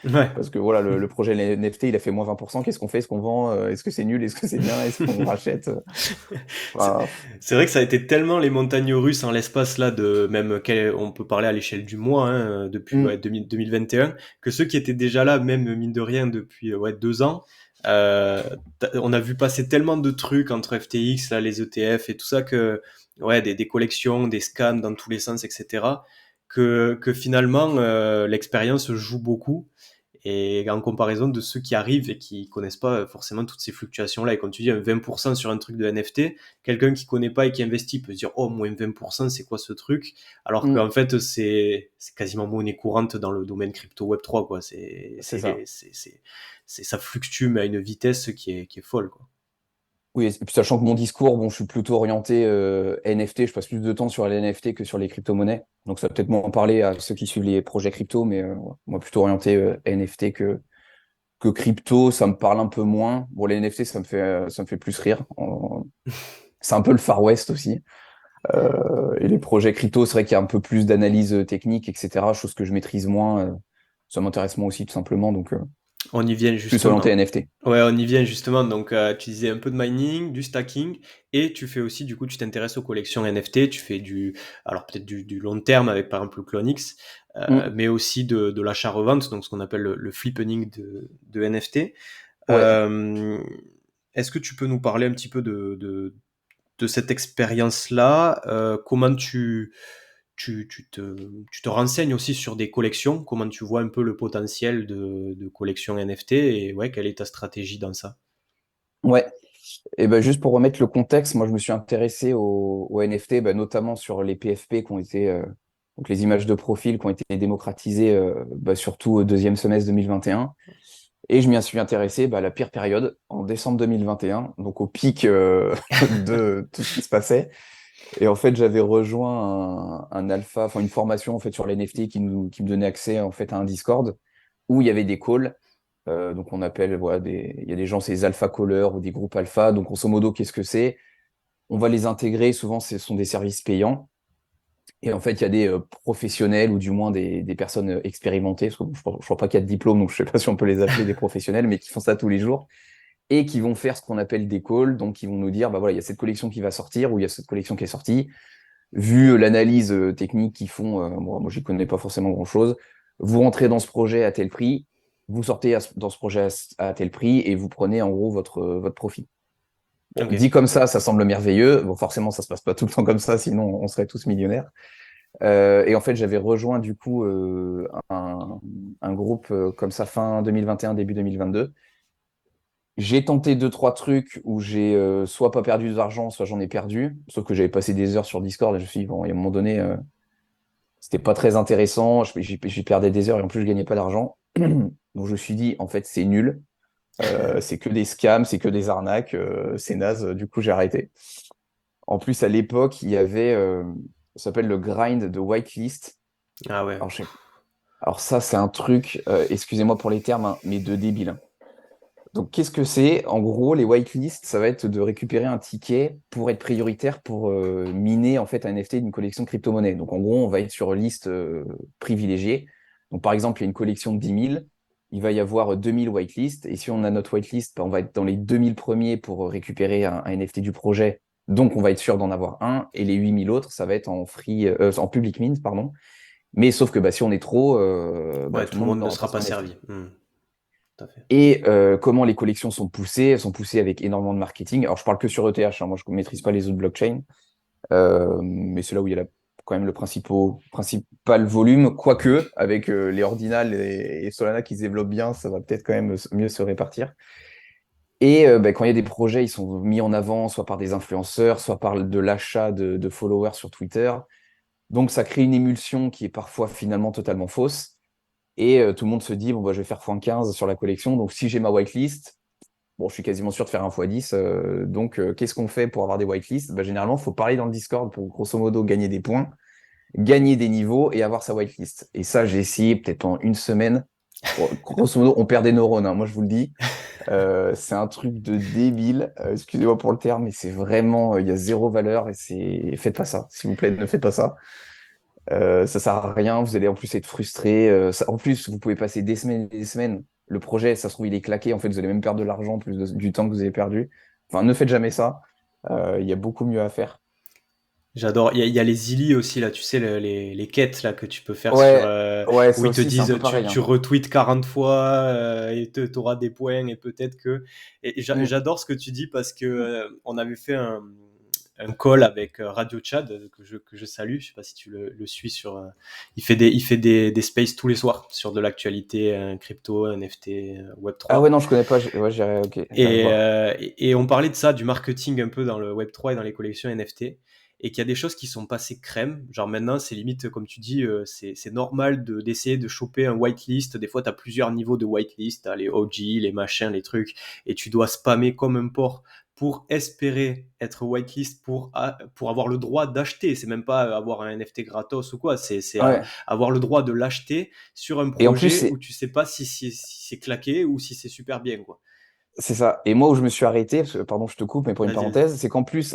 Ouais. parce que voilà, le projet NFT, il a fait moins 20%. Qu'est-ce qu'on fait? Est-ce qu'on vend? Est-ce que c'est nul? Est-ce que c'est bien? Est-ce qu'on rachète? C'est Enfin, c'est vrai que ça a été tellement les montagnes russes en l'espace là de même on peut parler à l'échelle du mois depuis hmm, 2021 que ceux qui étaient déjà là même mine de rien depuis 2 ans euh, on a vu passer tellement de trucs entre FTX là les ETF et tout ça que des collections des scams dans tous les sens etc que finalement l'expérience joue beaucoup et en comparaison de ceux qui arrivent et qui connaissent pas forcément toutes ces fluctuations-là. Et comme tu dis, un 20% sur un truc de NFT, quelqu'un qui connaît pas et qui investit peut se dire, oh, moins 20%, c'est quoi ce truc? Alors hmm, qu'en fait, c'est quasiment monnaie courante dans le domaine crypto Web 3, quoi. c'est ça. Ça fluctue, mais à une vitesse qui est folle, quoi. Oui, et puis sachant que mon discours, bon, je suis plutôt orienté NFT, je passe plus de temps sur les NFT que sur les crypto-monnaies. Donc ça va peut-être m'en parler à ceux qui suivent les projets crypto, mais ouais, moi plutôt orienté NFT que crypto, ça me parle un peu moins. Bon, les NFT, ça me fait plus rire. C'est un peu le Far West aussi. Et les projets crypto, c'est vrai qu'il y a un peu plus d'analyse technique, etc. Chose que je maîtrise moins. Ça m'intéresse moins aussi, tout simplement. Donc, On y vient plus orienté justement. NFT. Ouais, on y vient justement. Donc, tu disais un peu de mining, du stacking, et tu fais aussi, du coup, tu t'intéresses aux collections NFT. Tu fais alors peut-être du long terme avec par exemple le Clonix, Mm. mais aussi de l'achat-revente, donc ce qu'on appelle le flippening de NFT. Ouais. Euh, Est-ce que tu peux nous parler un petit peu de cette expérience-là? Comment tu te renseignes aussi sur des collections? Comment tu vois un peu le potentiel de collections NFT? Et ouais, quelle est ta stratégie dans ça? Ouais. Et ben juste pour remettre le contexte, moi je me suis intéressé aux NFT, ben, notamment sur les PFP qui ont été donc les images de profil qui ont été démocratisées ben, surtout au deuxième semestre 2021. Et je m'y suis intéressé ben, à la pire période, en décembre 2021, donc au pic de tout ce qui se passait. Et en fait, j'avais rejoint un alpha, enfin une formation en fait sur les NFT qui me donnait accès en fait à un Discord où il y avait des calls. Donc on appelle, voilà, il y a des gens, c'est des alpha callers ou des groupes alpha. Donc grosso modo, qu'est-ce que c'est? On va les intégrer. Souvent, ce sont des services payants. Et en fait, il y a des professionnels ou du moins des personnes expérimentées. Parce que je crois pas qu'il y a de diplôme, donc je sais pas si on peut les appeler des professionnels, mais qui font ça tous les jours et qui vont faire ce qu'on appelle des calls. Donc, ils vont nous dire, bah voilà, il y a cette collection qui va sortir ou il y a cette collection qui est sortie. Vu l'analyse technique qu'ils font, moi, j'y connais pas forcément grand-chose. Vous rentrez dans ce projet à tel prix, vous sortez dans ce projet à tel prix et vous prenez en gros votre profit. Bon, Ok. dit comme ça semble merveilleux. Bon, forcément, ça se passe pas tout le temps comme ça, sinon on serait tous millionnaires. Et en fait, j'avais rejoint du coup un groupe comme ça fin 2021, début 2022. J'ai tenté deux, trois trucs où j'ai soit pas perdu d'argent, soit j'en ai perdu. Sauf que j'avais passé des heures sur Discord et je me suis dit, bon, il y a un moment donné, c'était pas très intéressant. J'y perdais des heures et en plus, je gagnais pas d'argent. Donc, je me suis dit, en fait, c'est nul. C'est que des scams, c'est que des arnaques. C'est naze. Du coup, j'ai arrêté. En plus, à l'époque, il y avait, ça s'appelle le grind de whitelist. Ah ouais. Alors, alors ça, c'est un truc, excusez-moi pour les termes, hein, mais de débile, hein. Donc, qu'est-ce que c'est? En gros, les whitelists, ça va être de récupérer un ticket pour être prioritaire pour miner en fait un NFT d'une collection crypto-monnaie. Donc, en gros, on va être sur une liste privilégiée. Donc, par exemple, il y a une collection de 10 000, il va y avoir 2 000 whitelists. Et si on a notre whitelist, bah, on va être dans les 2 000 premiers pour récupérer un NFT du projet. Donc, on va être sûr d'en avoir un. Et les 8 000 autres, ça va être en free, en public mint, pardon. Mais sauf que bah, si on est trop, bah, Ouais, tout le tout le monde monde ne n'aura pas sera pas son NFT. servi. Tout à fait. Et comment les collections sont poussées? Elles sont poussées avec énormément de marketing. Alors, je parle que sur ETH, hein, moi, je ne maîtrise pas les autres blockchains, mais c'est là où il y a quand même le principal volume. Quoique, avec les Ordinal et Solana qui se développent bien, ça va peut-être quand même mieux se répartir. Et bah, quand il y a des projets, ils sont mis en avant soit par des influenceurs, soit par de l'achat de followers sur Twitter. Donc, ça crée une émulsion qui est parfois finalement totalement fausse. Et tout le monde se dit, bon, bah, je vais faire x15 sur la collection. Donc, si j'ai ma whitelist, bon, je suis quasiment sûr de faire un x10. Donc, qu'est-ce qu'on fait pour avoir des whitelists? Bah, généralement, il faut parler dans le Discord pour grosso modo gagner des points, gagner des niveaux et avoir sa whitelist. Et ça, j'ai essayé peut-être en une semaine. Bon, grosso modo, on perd des neurones, hein, moi je vous le dis. C'est un truc de débile. Excusez-moi pour le terme, mais c'est vraiment, il y a zéro valeur et faites pas ça, s'il vous plaît, ne faites pas ça. Ça sert à rien, vous allez en plus être frustré. En plus, vous pouvez passer des semaines et des semaines. Le projet, ça se trouve, il est claqué. En fait, vous allez même perdre de l'argent, plus du temps que vous avez perdu. Enfin, ne faites jamais ça. Il y a beaucoup mieux à faire. J'adore. Il y a les illy aussi, là, tu sais, les quêtes là, que tu peux faire Ouais, ouais, où ça ils te aussi, c'est un disent peu pareil, tu hein. retweets 40 fois et tu auras des points et peut-être que. Mm. J'adore ce que tu dis parce que on avait fait un call avec Radio Chad que je salue. Je sais pas si tu le suis sur. Il fait des spaces tous les soirs sur de l'actualité crypto, NFT, Ah ouais, Web3. non, je connais pas. Ouais, ok, j'irai voir. Et on parlait de ça, du marketing un peu dans le Web3 et dans les collections NFT, et qu'il y a des choses qui sont passées crème. Genre maintenant, c'est limite, comme tu dis, c'est normal d'essayer de choper un whitelist. Des fois, tu as plusieurs niveaux de whitelist, t'as les OG, les machins, les trucs, et tu dois spammer comme un porc pour espérer être whitelist pour avoir le droit d'acheter. C'est même pas avoir un NFT gratos ou quoi, c'est Ouais. avoir le droit de l'acheter sur un Et en plus, projet où tu sais pas si c'est claqué ou si c'est super bien, quoi. c'est ça. Et moi, où je me suis arrêté, pardon, je te coupe, mais pour une Vas-y, vas-y. parenthèse, c'est qu'en plus,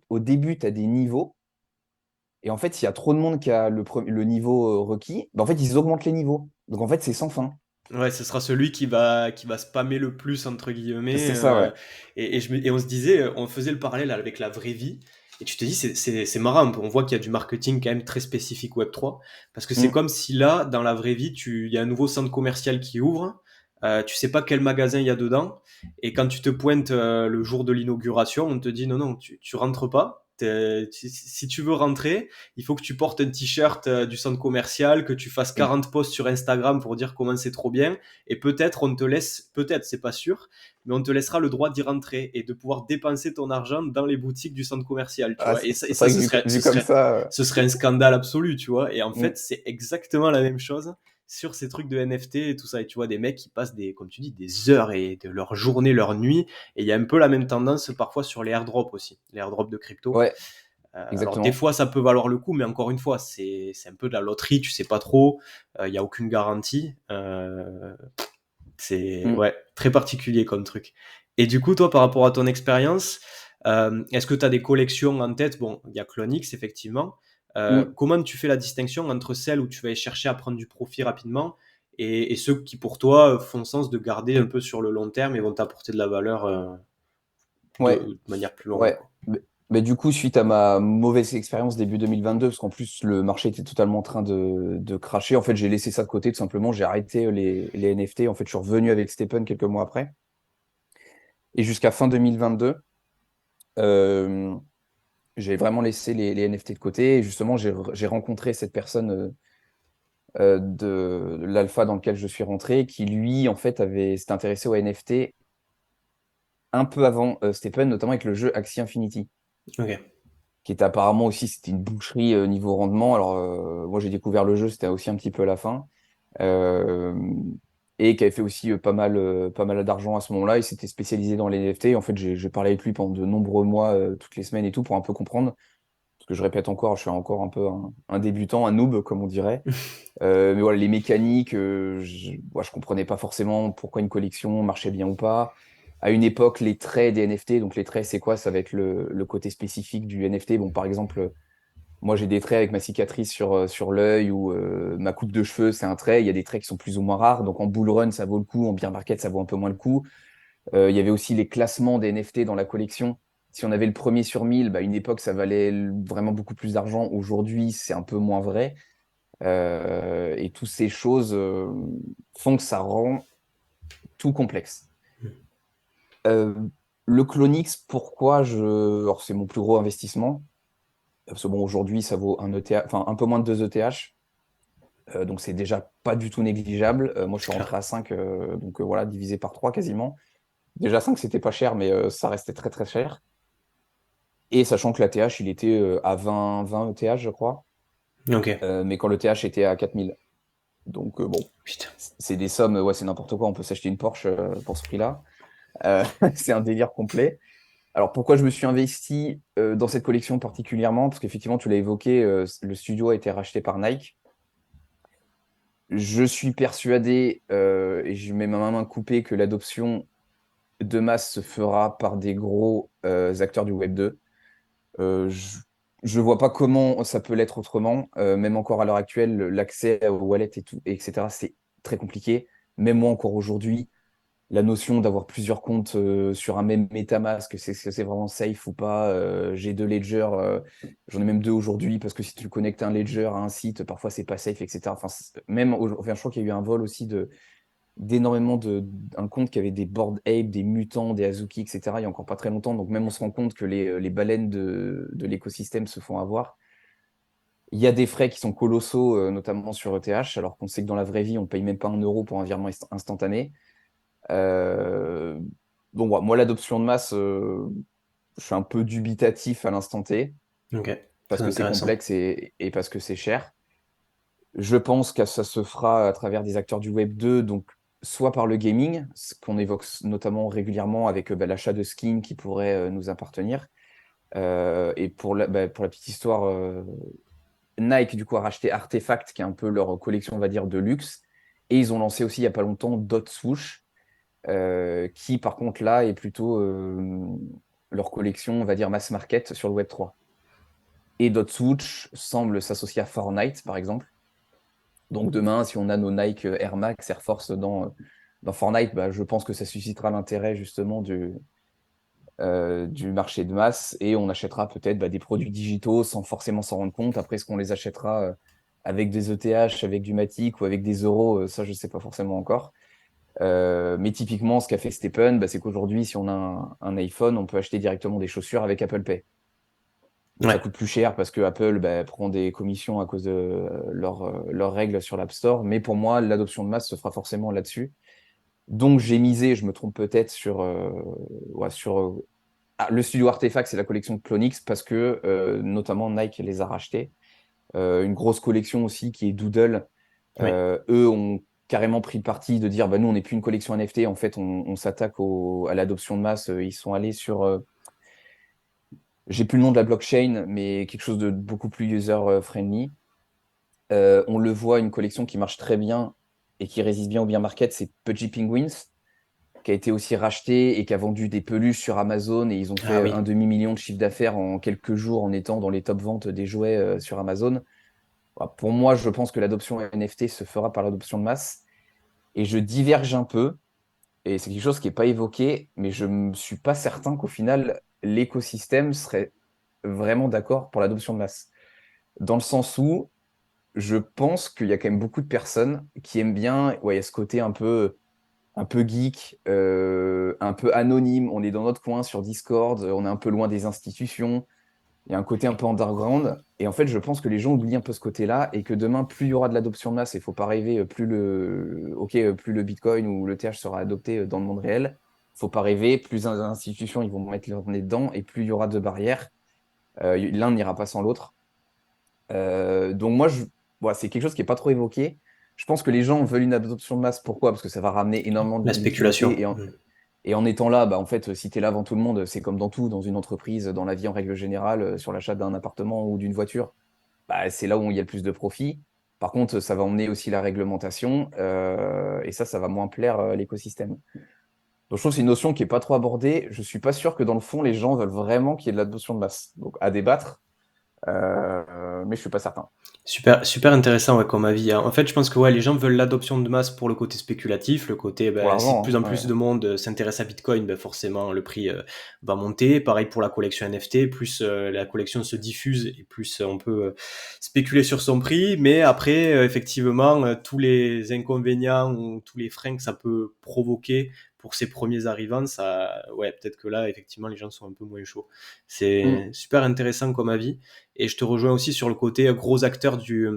au début, tu as des niveaux. Et en fait, s'il y a trop de monde qui a le niveau requis, bah, en fait, ils augmentent les niveaux. Donc, en fait, c'est sans fin. Ouais, ce sera celui qui va spammer le plus, entre guillemets. C'est ça, ouais. Et on se disait, on faisait le parallèle avec la vraie vie. Et tu te dis, c'est marrant, on voit qu'il y a du marketing quand même très spécifique Web3. Parce que c'est Mm. comme si là, dans la vraie vie, il y a un nouveau centre commercial qui ouvre. Tu sais pas quel magasin il y a dedans. Et quand tu te pointes le jour de l'inauguration, on te dit non, non, tu rentres pas. Si tu veux rentrer, il faut que tu portes un t-shirt du centre commercial, que tu fasses Et- 40 posts sur Instagram pour dire comment c'est trop bien. Et peut-être on te laisse, peut-être, c'est pas sûr, mais on te laissera le droit d'y rentrer et de pouvoir dépenser ton argent dans les boutiques du centre commercial, tu Ah, vois. c'est Et c'est ça vrai que vu, vu ce comme serait, ça, ce serait un scandale absolu, tu vois. Et en mm. fait, c'est exactement la même chose sur ces trucs de NFT et tout ça. Et tu vois, des mecs qui passent comme tu dis, des heures et de leur journée, leur nuit. Et il y a un peu la même tendance parfois sur les airdrops aussi, les airdrops de crypto. Ouais, Alors des exactement. fois ça peut valoir le coup, mais encore une fois c'est un peu de la loterie, tu sais pas trop, il y a aucune garantie. C'est Mm. ouais très particulier comme truc. Et du coup toi par rapport à ton expérience, est-ce que tu as des collections en tête? Bon, il y a Clonix effectivement. Mm. Comment tu fais la distinction entre celles où tu vas chercher à prendre du profit rapidement et ceux qui pour toi font sens de garder un peu sur le long terme et vont t'apporter de la valeur Ouais, de manière plus longue, ouais. quoi. Mais du coup, suite à ma mauvaise expérience début 2022, parce qu'en plus, le marché était totalement en train de cracher, en fait, j'ai laissé ça de côté, tout simplement. J'ai arrêté les NFT. En fait, je suis revenu avec Stephen quelques mois après. Et jusqu'à fin 2022, euh, j'ai vraiment laissé les NFT de côté. Et justement, j'ai rencontré cette personne de l'alpha dans lequel je suis rentré, qui lui, en fait, s'était intéressé aux NFT un peu avant Stephen, notamment avec le jeu Axie Infinity, Ok. qui était apparemment aussi, c'était une boucherie niveau rendement. Alors, moi, j'ai découvert le jeu, c'était aussi un petit peu la fin. Euh, et qui avait fait aussi pas mal d'argent à ce moment-là. Il s'était spécialisé dans les NFT. En fait, j'ai parlé avec lui pendant de nombreux mois, toutes les semaines et tout, pour un peu comprendre. Parce que je répète encore, je suis encore un peu un débutant, un noob, comme on dirait. Mais voilà, les mécaniques, moi, je comprenais pas forcément pourquoi une collection marchait bien ou pas. À une époque, les traits des NFT, donc les traits, c'est quoi? Ça va être le côté spécifique du NFT. Bon, par exemple, moi, j'ai des traits avec ma cicatrice sur l'œil ou ma coupe de cheveux, c'est un trait. Il y a des traits qui sont plus ou moins rares. Donc, en bull run, ça vaut le coup. En bear market, ça vaut un peu moins le coup. Il y avait aussi les classements des NFT dans la collection. Si on avait le premier sur 1000, bah, à une époque, ça valait vraiment beaucoup plus d'argent. Aujourd'hui, c'est un peu moins vrai. Et toutes ces choses font que ça rend tout complexe. Euh, le Clonix, pourquoi alors, c'est mon plus gros investissement. Parce que bon, aujourd'hui, ça vaut un ETH, enfin, un peu moins de 2 ETH. Donc, c'est déjà pas du tout négligeable. Moi, je C'est suis rentré clair. à 5, donc voilà, divisé par 3 quasiment. Déjà 5, c'était pas cher, mais ça restait très très cher. Et sachant que l'ATH, il était à 20 ETH, je crois. Ok. Mais quand le TH était à 4000. Donc, bon, Putain. c'est des sommes, ouais, c'est n'importe quoi. On peut s'acheter une Porsche pour ce prix-là. Euh, c'est un délire complet. Alors, pourquoi je me suis investi dans cette collection particulièrement? Parce qu'effectivement, tu l'as évoqué, le studio a été racheté par Nike. Je suis persuadé, et je mets ma main coupée, que l'adoption de masse se fera par des gros acteurs du Web 2. Euh, je ne vois pas comment ça peut l'être autrement. Même encore à l'heure actuelle, l'accès aux wallets et tout, etc., c'est très compliqué. Même moi, encore aujourd'hui, la notion d'avoir plusieurs comptes sur un même MetaMask, c'est vraiment safe ou pas. J'ai deux ledgers, j'en ai même deux aujourd'hui parce que si tu connectes un ledger à un site, parfois c'est pas safe, etc. Enfin, enfin, je crois qu'il y a eu un vol aussi d'énormément un compte qui avait des Bored Ape, des mutants, des Azuki, etc. Il y a encore pas très longtemps. Donc même on se rend compte que les baleines de l'écosystème se font avoir. Il y a des frais qui sont colossaux, notamment sur ETH, alors qu'on sait que dans la vraie vie, on paye même pas 1 euro pour un virement instantané. Euh, donc voilà, moi, l'adoption de masse, je suis un peu dubitatif à l'instant T, Ok. parce Très que c'est intéressant. complexe et parce que c'est cher. Je pense que ça se fera à travers des acteurs du Web 2, donc soit par le gaming, ce qu'on évoque notamment régulièrement avec l'achat de skins qui pourraient nous appartenir. Et pour la petite histoire, Nike du coup a racheté Artefact, qui est un peu leur collection, on va dire, de luxe. Et ils ont lancé aussi il n'y a pas longtemps Dot Swoosh, qui par contre là est plutôt leur collection, on va dire, mass market sur le Web3. Et Dot Swoosh semble s'associer à Fortnite, par exemple. Donc demain, si on a nos Nike Air Max, Air Force dans Fortnite, bah, je pense que ça suscitera l'intérêt justement du marché de masse et on achètera peut-être des produits digitaux sans forcément s'en rendre compte. Après, est-ce qu'on les achètera avec des ETH, avec du Matic ou avec des euros, ça, je ne sais pas forcément encore. Mais typiquement, ce qu'a fait Stephen, c'est qu'aujourd'hui, si on a un iPhone, on peut acheter directement des chaussures avec Apple Pay. Donc ça Ouais, coûte plus cher parce que Apple prend des commissions à cause de leurs règles sur l'App Store. Mais pour moi, l'adoption de masse se fera forcément là-dessus. Donc j'ai misé, je me trompe peut-être, sur le studio Artefact, c'est la collection de Clonix parce que notamment Nike les a rachetés. Une grosse collection aussi qui est Doodle. ouais, Eux ont carrément pris le parti de dire nous, on n'est plus une collection NFT. En fait, on s'attaque à l'adoption de masse. Ils sont allés sur, j'ai plus le nom de la blockchain, mais quelque chose de beaucoup plus user-friendly. On le voit, une collection qui marche très bien et qui résiste bien au bear market, c'est Pudgy Penguins, qui a été aussi racheté et qui a vendu des peluches sur Amazon et ils ont ah fait oui, un demi-million de chiffre d'affaires en quelques jours en étant dans les top ventes des jouets sur Amazon. Voilà, pour moi, je pense que l'adoption NFT se fera par l'adoption de masse et je diverge un peu et c'est quelque chose qui n'est pas évoqué, mais je ne suis pas certain qu'au final, l'écosystème serait vraiment d'accord pour l'adoption de masse. Dans le sens où je pense qu'il y a quand même beaucoup de personnes qui aiment bien, ouais, il y a ce côté un peu geek, un peu anonyme. On est dans notre coin sur Discord, on est un peu loin des institutions. Il y a un côté un peu underground. Et en fait, je pense que les gens oublient un peu ce côté-là et que demain, plus il y aura de l'adoption de masse, il ne faut pas rêver, plus le Bitcoin ou le TH sera adopté dans le monde réel. Il ne faut pas rêver, plus les institutions ils vont mettre leur nez dedans et plus il y aura de barrières. L'un n'ira pas sans l'autre. Donc moi, voilà, c'est quelque chose qui n'est pas trop évoqué. Je pense que les gens veulent une adoption de masse. Pourquoi? Parce que ça va ramener énormément la de spéculation. liquidités. Et en étant là, en fait, si tu es là avant tout le monde, c'est comme dans tout, dans une entreprise, dans la vie en règle générale, sur l'achat d'un appartement ou d'une voiture, c'est là où il y a le plus de profit. Par contre, ça va emmener aussi la réglementation et ça va moins plaire à l'écosystème. Donc je trouve que c'est une notion qui n'est pas trop abordée. Je ne suis pas sûr que dans le fond, les gens veulent vraiment qu'il y ait de l'adoption de masse. Donc à débattre, mais je ne suis pas certain. Super, super intéressant, ouais, comme avis, hein. En fait, je pense que ouais, les gens veulent l'adoption de masse pour le côté spéculatif, le côté, Pour si de plus l'argent, en hein, plus de monde s'intéresse à Bitcoin, forcément le prix va monter. Pareil pour la collection NFT, plus la collection se diffuse et plus on peut spéculer sur son prix. Mais après, effectivement, tous les inconvénients ou tous les freins que ça peut provoquer pour ces premiers arrivants, ça, ouais, peut-être que là, effectivement, les gens sont un peu moins chauds. ouais. C'est super intéressant comme avis. Et je te rejoins aussi sur le côté gros acteurs du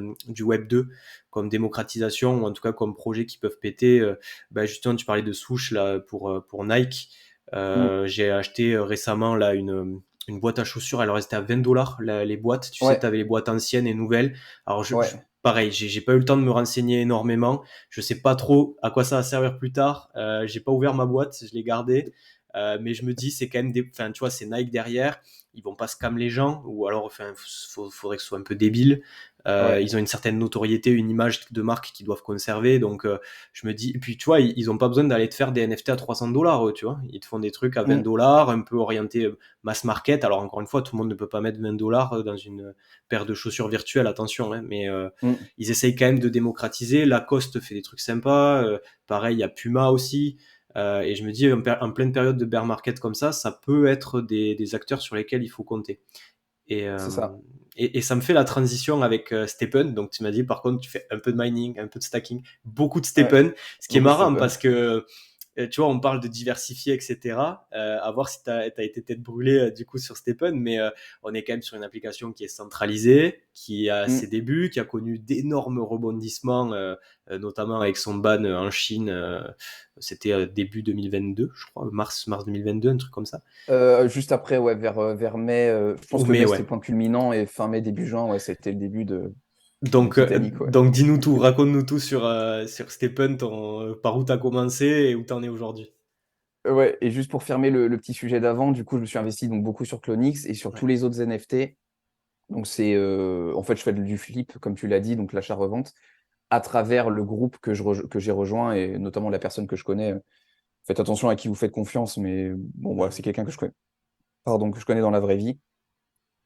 Web 2, comme démocratisation, ou en tout cas comme projet qui peuvent péter. Justement, tu parlais de Swoosh là, pour Nike. Mm. J'ai acheté récemment là, une boîte à chaussures, elle restait à 20 $, les boîtes. Tu sais, Ouais, tu avais les boîtes anciennes et nouvelles. Alors, ouais, pareil, j'ai pas eu le temps de me renseigner énormément. Je sais pas trop à quoi ça va servir plus tard. J'ai pas ouvert ma boîte, je l'ai gardée. Mais je me dis, c'est quand même enfin, tu vois, c'est Nike derrière, ils vont pas scam les gens, ou alors, enfin, faudrait que ce soit un peu débile. ouais. Ils ont une certaine notoriété, une image de marque qu'ils doivent conserver, donc je me dis, et puis tu vois, ils ont pas besoin d'aller te faire des NFT à 300 $, tu vois, ils te font des trucs à 20 Mm. dollars, un peu orientés mass market. Alors encore une fois, tout le monde ne peut pas mettre 20 $ dans une paire de chaussures virtuelles, attention, hein, mais Mm. ils essayent quand même de démocratiser. Lacoste fait des trucs sympas, pareil, il y a Puma aussi. Et je me dis, en pleine période de bear market comme ça peut être des acteurs sur lesquels il faut compter. Et, C'est euh, ça. et ça me fait la transition avec Stephen. Donc tu m'as dit, par contre, tu fais un peu de mining, un peu de stacking, beaucoup de Ouais. Stephen. Ce qui est Beaucoup de marrant Stephen. parce que tu vois, on parle de diversifier, etc. À voir si tu as été tête brûlée du coup sur Stephen, mais on est quand même sur une application qui est centralisée, qui a ses Mm. débuts, qui a connu d'énormes rebondissements, notamment avec son ban en Chine. C'était début 2022, je crois, mars 2022, un truc comme ça. Juste après, ouais, vers mai. Je pense Ou que mai, mai, c'était ouais. le point culminant et fin mai, début juin, ouais, c'était le début Donc, Titanic, ouais. donc dis-nous tout, raconte-nous tout sur Stephen, par où tu as commencé et où tu en es aujourd'hui. Ouais, et juste pour fermer le petit sujet d'avant, du coup, je me suis investi donc beaucoup sur Clonix et sur Ouais. tous les autres NFT. Donc, en fait, je fais du flip, comme tu l'as dit, donc l'achat-revente, à travers le groupe que j'ai rejoint et notamment la personne que je connais. Faites attention à qui vous faites confiance, mais bon, voilà, c'est Mhm. quelqu'un que je connais, pardon, que je connais dans la vraie vie.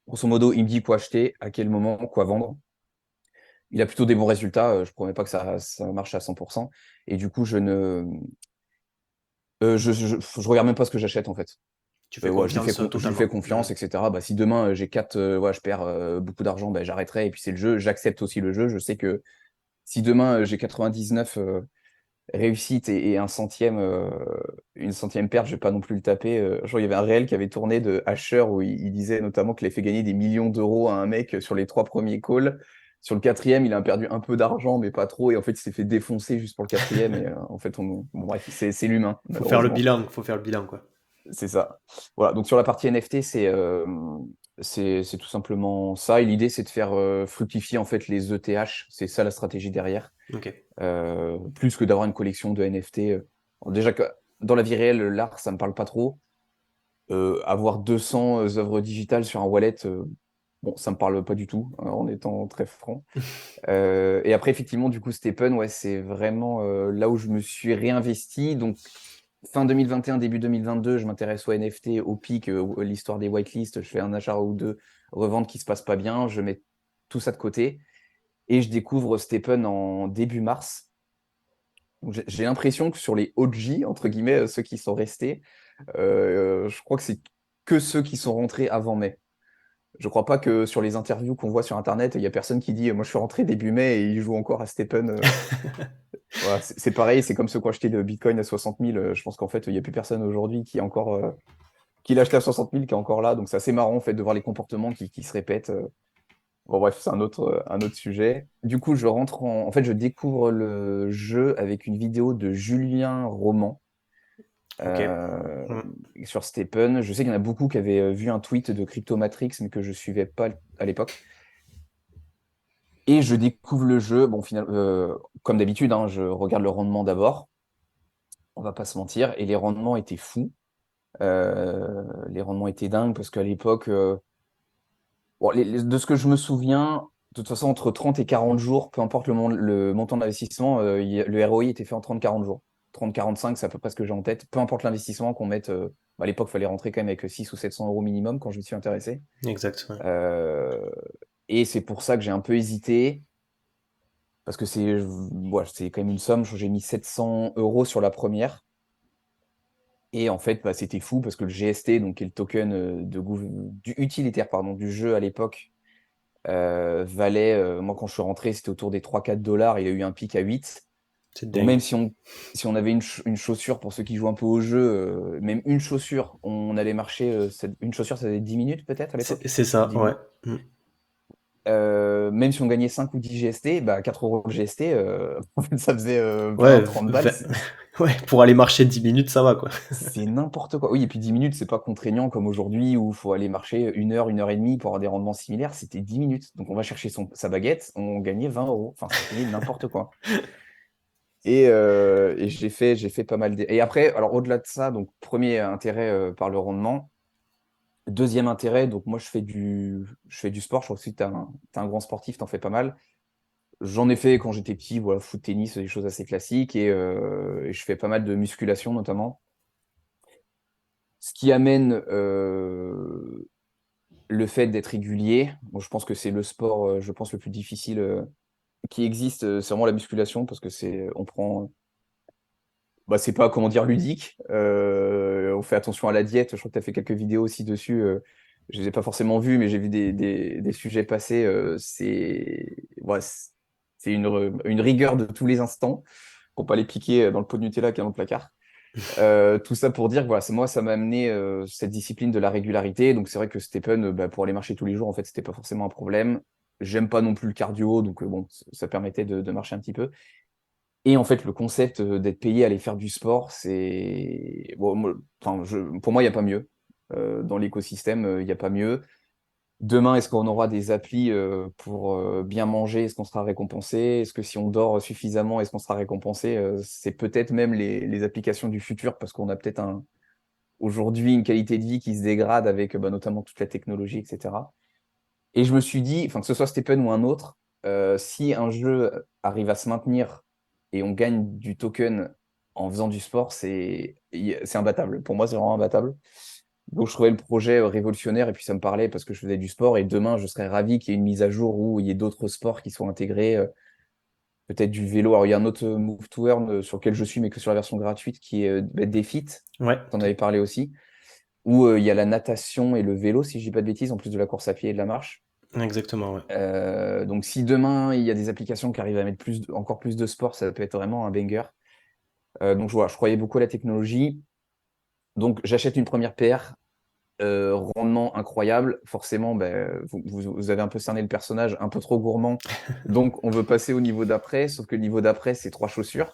Grosso modo, il me dit quoi acheter, à quel moment, quoi vendre. Il a plutôt des bons résultats. Je promets pas que ça marche à 100%. Et du coup, je regarde même pas ce que j'achète en fait. Tu fais Ouais, confiance je lui fais totalement. confiance, Mhm. etc. Bah, si demain j'ai je perds beaucoup d'argent, bah, j'arrêterai. Et puis c'est le jeu. J'accepte aussi le jeu. Je sais que si demain j'ai 99 réussites et une centième perte, je vais pas non plus le taper. Genre, il y avait un réel qui avait tourné de Asher où il disait notamment qu'il avait fait gagner des millions d'euros à un mec sur les 3 premiers calls. Sur le quatrième, il a perdu un peu d'argent, mais pas trop. Et en fait, il s'est fait défoncer juste pour le quatrième. Et en fait, bon, bref, c'est l'humain, malheureusement. Faut faire le bilan, quoi. C'est ça. Voilà, donc sur la partie NFT, c'est tout simplement ça. Et l'idée, c'est de faire fructifier en fait les ETH. C'est ça la stratégie derrière. Ok. Plus que d'avoir une collection de NFT. Déjà que dans la vie réelle, l'art, ça me parle pas trop. Avoir 200 œuvres digitales sur un wallet, bon, ça me parle pas du tout, hein, en étant très franc. Et après, effectivement, du coup, Stephen, ouais, c'est vraiment là où je me suis réinvesti. Donc, fin 2021, début 2022, je m'intéresse aux NFT, au pic, l'histoire des whitelists. Je fais un achat ou deux, revente qui se passe pas bien. Je mets tout ça de côté. Et je découvre Stephen en début mars. J'ai l'impression que sur les OG, entre guillemets, ceux qui sont restés, je crois que c'est que ceux qui sont rentrés avant mai. Je crois pas que sur les interviews qu'on voit sur Internet, il y a personne qui dit moi je suis rentré début mai et il joue encore à Stephen. Voilà, c'est pareil, c'est comme ceux qui ont acheté le Bitcoin à 60 000. Je pense qu'en fait, il n'y a plus personne aujourd'hui qui l'a acheté à 60 000 qui est encore là. Donc c'est assez marrant en fait de voir les comportements qui se répètent. Bon bref, c'est un autre sujet. Du coup, en fait, je découvre le jeu avec une vidéo de Julien Roman Ok. euh, Mm. sur Stephen. Je sais qu'il y en a beaucoup qui avaient vu un tweet de Cryptomatrix, mais que je suivais pas à l'époque. Et je découvre le jeu. Bon, finalement, comme d'habitude, hein, je regarde le rendement d'abord. On va pas se mentir. Et les rendements étaient fous. Les rendements étaient dingues parce qu'à l'époque, bon, de ce que je me souviens, de toute façon, entre 30 et 40 jours, peu importe le montant d'investissement, le ROI était fait en 30-40 jours. 30-45, c'est à peu près ce que j'ai en tête. Peu importe l'investissement qu'on mette. À l'époque, il fallait rentrer quand même avec 600 ou 700 euros minimum quand je me suis intéressé. Exact. Ouais. Euh, et c'est pour ça que j'ai un peu hésité. Parce que c'est quand même une somme. J'ai mis 700 euros sur la première. Et en fait, bah, c'était fou parce que le GST, donc, qui est le token du utilitaire pardon, du jeu à l'époque, valait, moi quand je suis rentré, c'était autour des 3-4 dollars. Il y a eu un pic à 8. C'est Donc même dingue. si on avait une chaussure, pour ceux qui jouent un peu au jeu, même une chaussure, on allait marcher, une chaussure, ça faisait 10 minutes peut-être à l'époque. C'est ça, 10 ouais. minutes. Mm. Même si on gagnait 5 ou 10 GST, bah 4 euros le GST, en fait, ça faisait Ouais, 20-30 balles. ouais, pour aller marcher 10 minutes, ça va, quoi. C'est n'importe quoi. Oui, et puis 10 minutes, c'est pas contraignant comme aujourd'hui où il faut aller marcher 1 heure et demie pour avoir des rendements similaires. C'était 10 minutes. Donc on va chercher sa baguette, on gagnait 20 euros. Enfin, c'était n'importe quoi. Et j'ai fait pas mal. Et après, alors au-delà de ça, donc premier intérêt par le rendement. Deuxième intérêt, donc moi je fais du sport. Je crois que si t'es un grand sportif, t'en fais pas mal. J'en ai fait quand j'étais petit, voilà, foot, tennis, des choses assez classiques. Et je fais pas mal de musculation notamment. Ce qui amène le fait d'être régulier. Bon, je pense que c'est le sport, je pense, le plus difficile qui existe. C'est vraiment la musculation parce que on prend, bah, c'est pas, comment dire, ludique. On fait attention à la diète. Je crois que tu as fait quelques vidéos aussi dessus. Je les ai pas forcément vues, mais j'ai vu des sujets passer. Ouais, c'est une rigueur de tous les instants pour pas les piquer dans le pot de Nutella qui est dans le placard. Tout ça pour dire que voilà, moi, ça m'a amené cette discipline de la régularité. Donc, c'est vrai que Stephen, bah, pour aller marcher tous les jours, en fait, c'était pas forcément un problème. J'aime pas non plus le cardio, donc bon, ça permettait de marcher un petit peu. Et en fait, le concept d'être payé à aller faire du sport, c'est. Bon, enfin, pour moi, il n'y a pas mieux. Dans l'écosystème, il n'y a pas mieux. Demain, est-ce qu'on aura des applis pour bien manger? Est-ce qu'on sera récompensé? Est-ce que si on dort suffisamment, est-ce qu'on sera récompensé? C'est peut-être même les applications du futur parce qu'on a peut-être aujourd'hui une qualité de vie qui se dégrade avec notamment toute la technologie, etc. Et je me suis dit, enfin, que ce soit Stephen ou un autre, si un jeu arrive à se maintenir et on gagne du token en faisant du sport, c'est imbattable. Pour moi, c'est vraiment imbattable. Donc, je trouvais le projet révolutionnaire et puis ça me parlait parce que je faisais du sport. Et demain, je serais ravi qu'il y ait une mise à jour où il y ait d'autres sports qui soient intégrés, peut-être du vélo. Alors, il y a un autre Move to Earn sur lequel je suis, mais que sur la version gratuite, qui est Defit. Ouais, Tu en avais parlé aussi. Où il y a la natation et le vélo, si je dis pas de bêtises, en plus de la course à pied et de la marche. exactement, ouais. Donc, si demain il y a des applications qui arrivent à mettre encore plus de sport, ça peut être vraiment un banger. Donc, voilà, je croyais beaucoup à la technologie. Donc, j'achète une première paire, rendement incroyable. Forcément, ben, vous avez un peu cerné le personnage, un peu trop gourmand. Donc, on veut passer au niveau d'après, sauf que le niveau d'après, c'est 3 chaussures.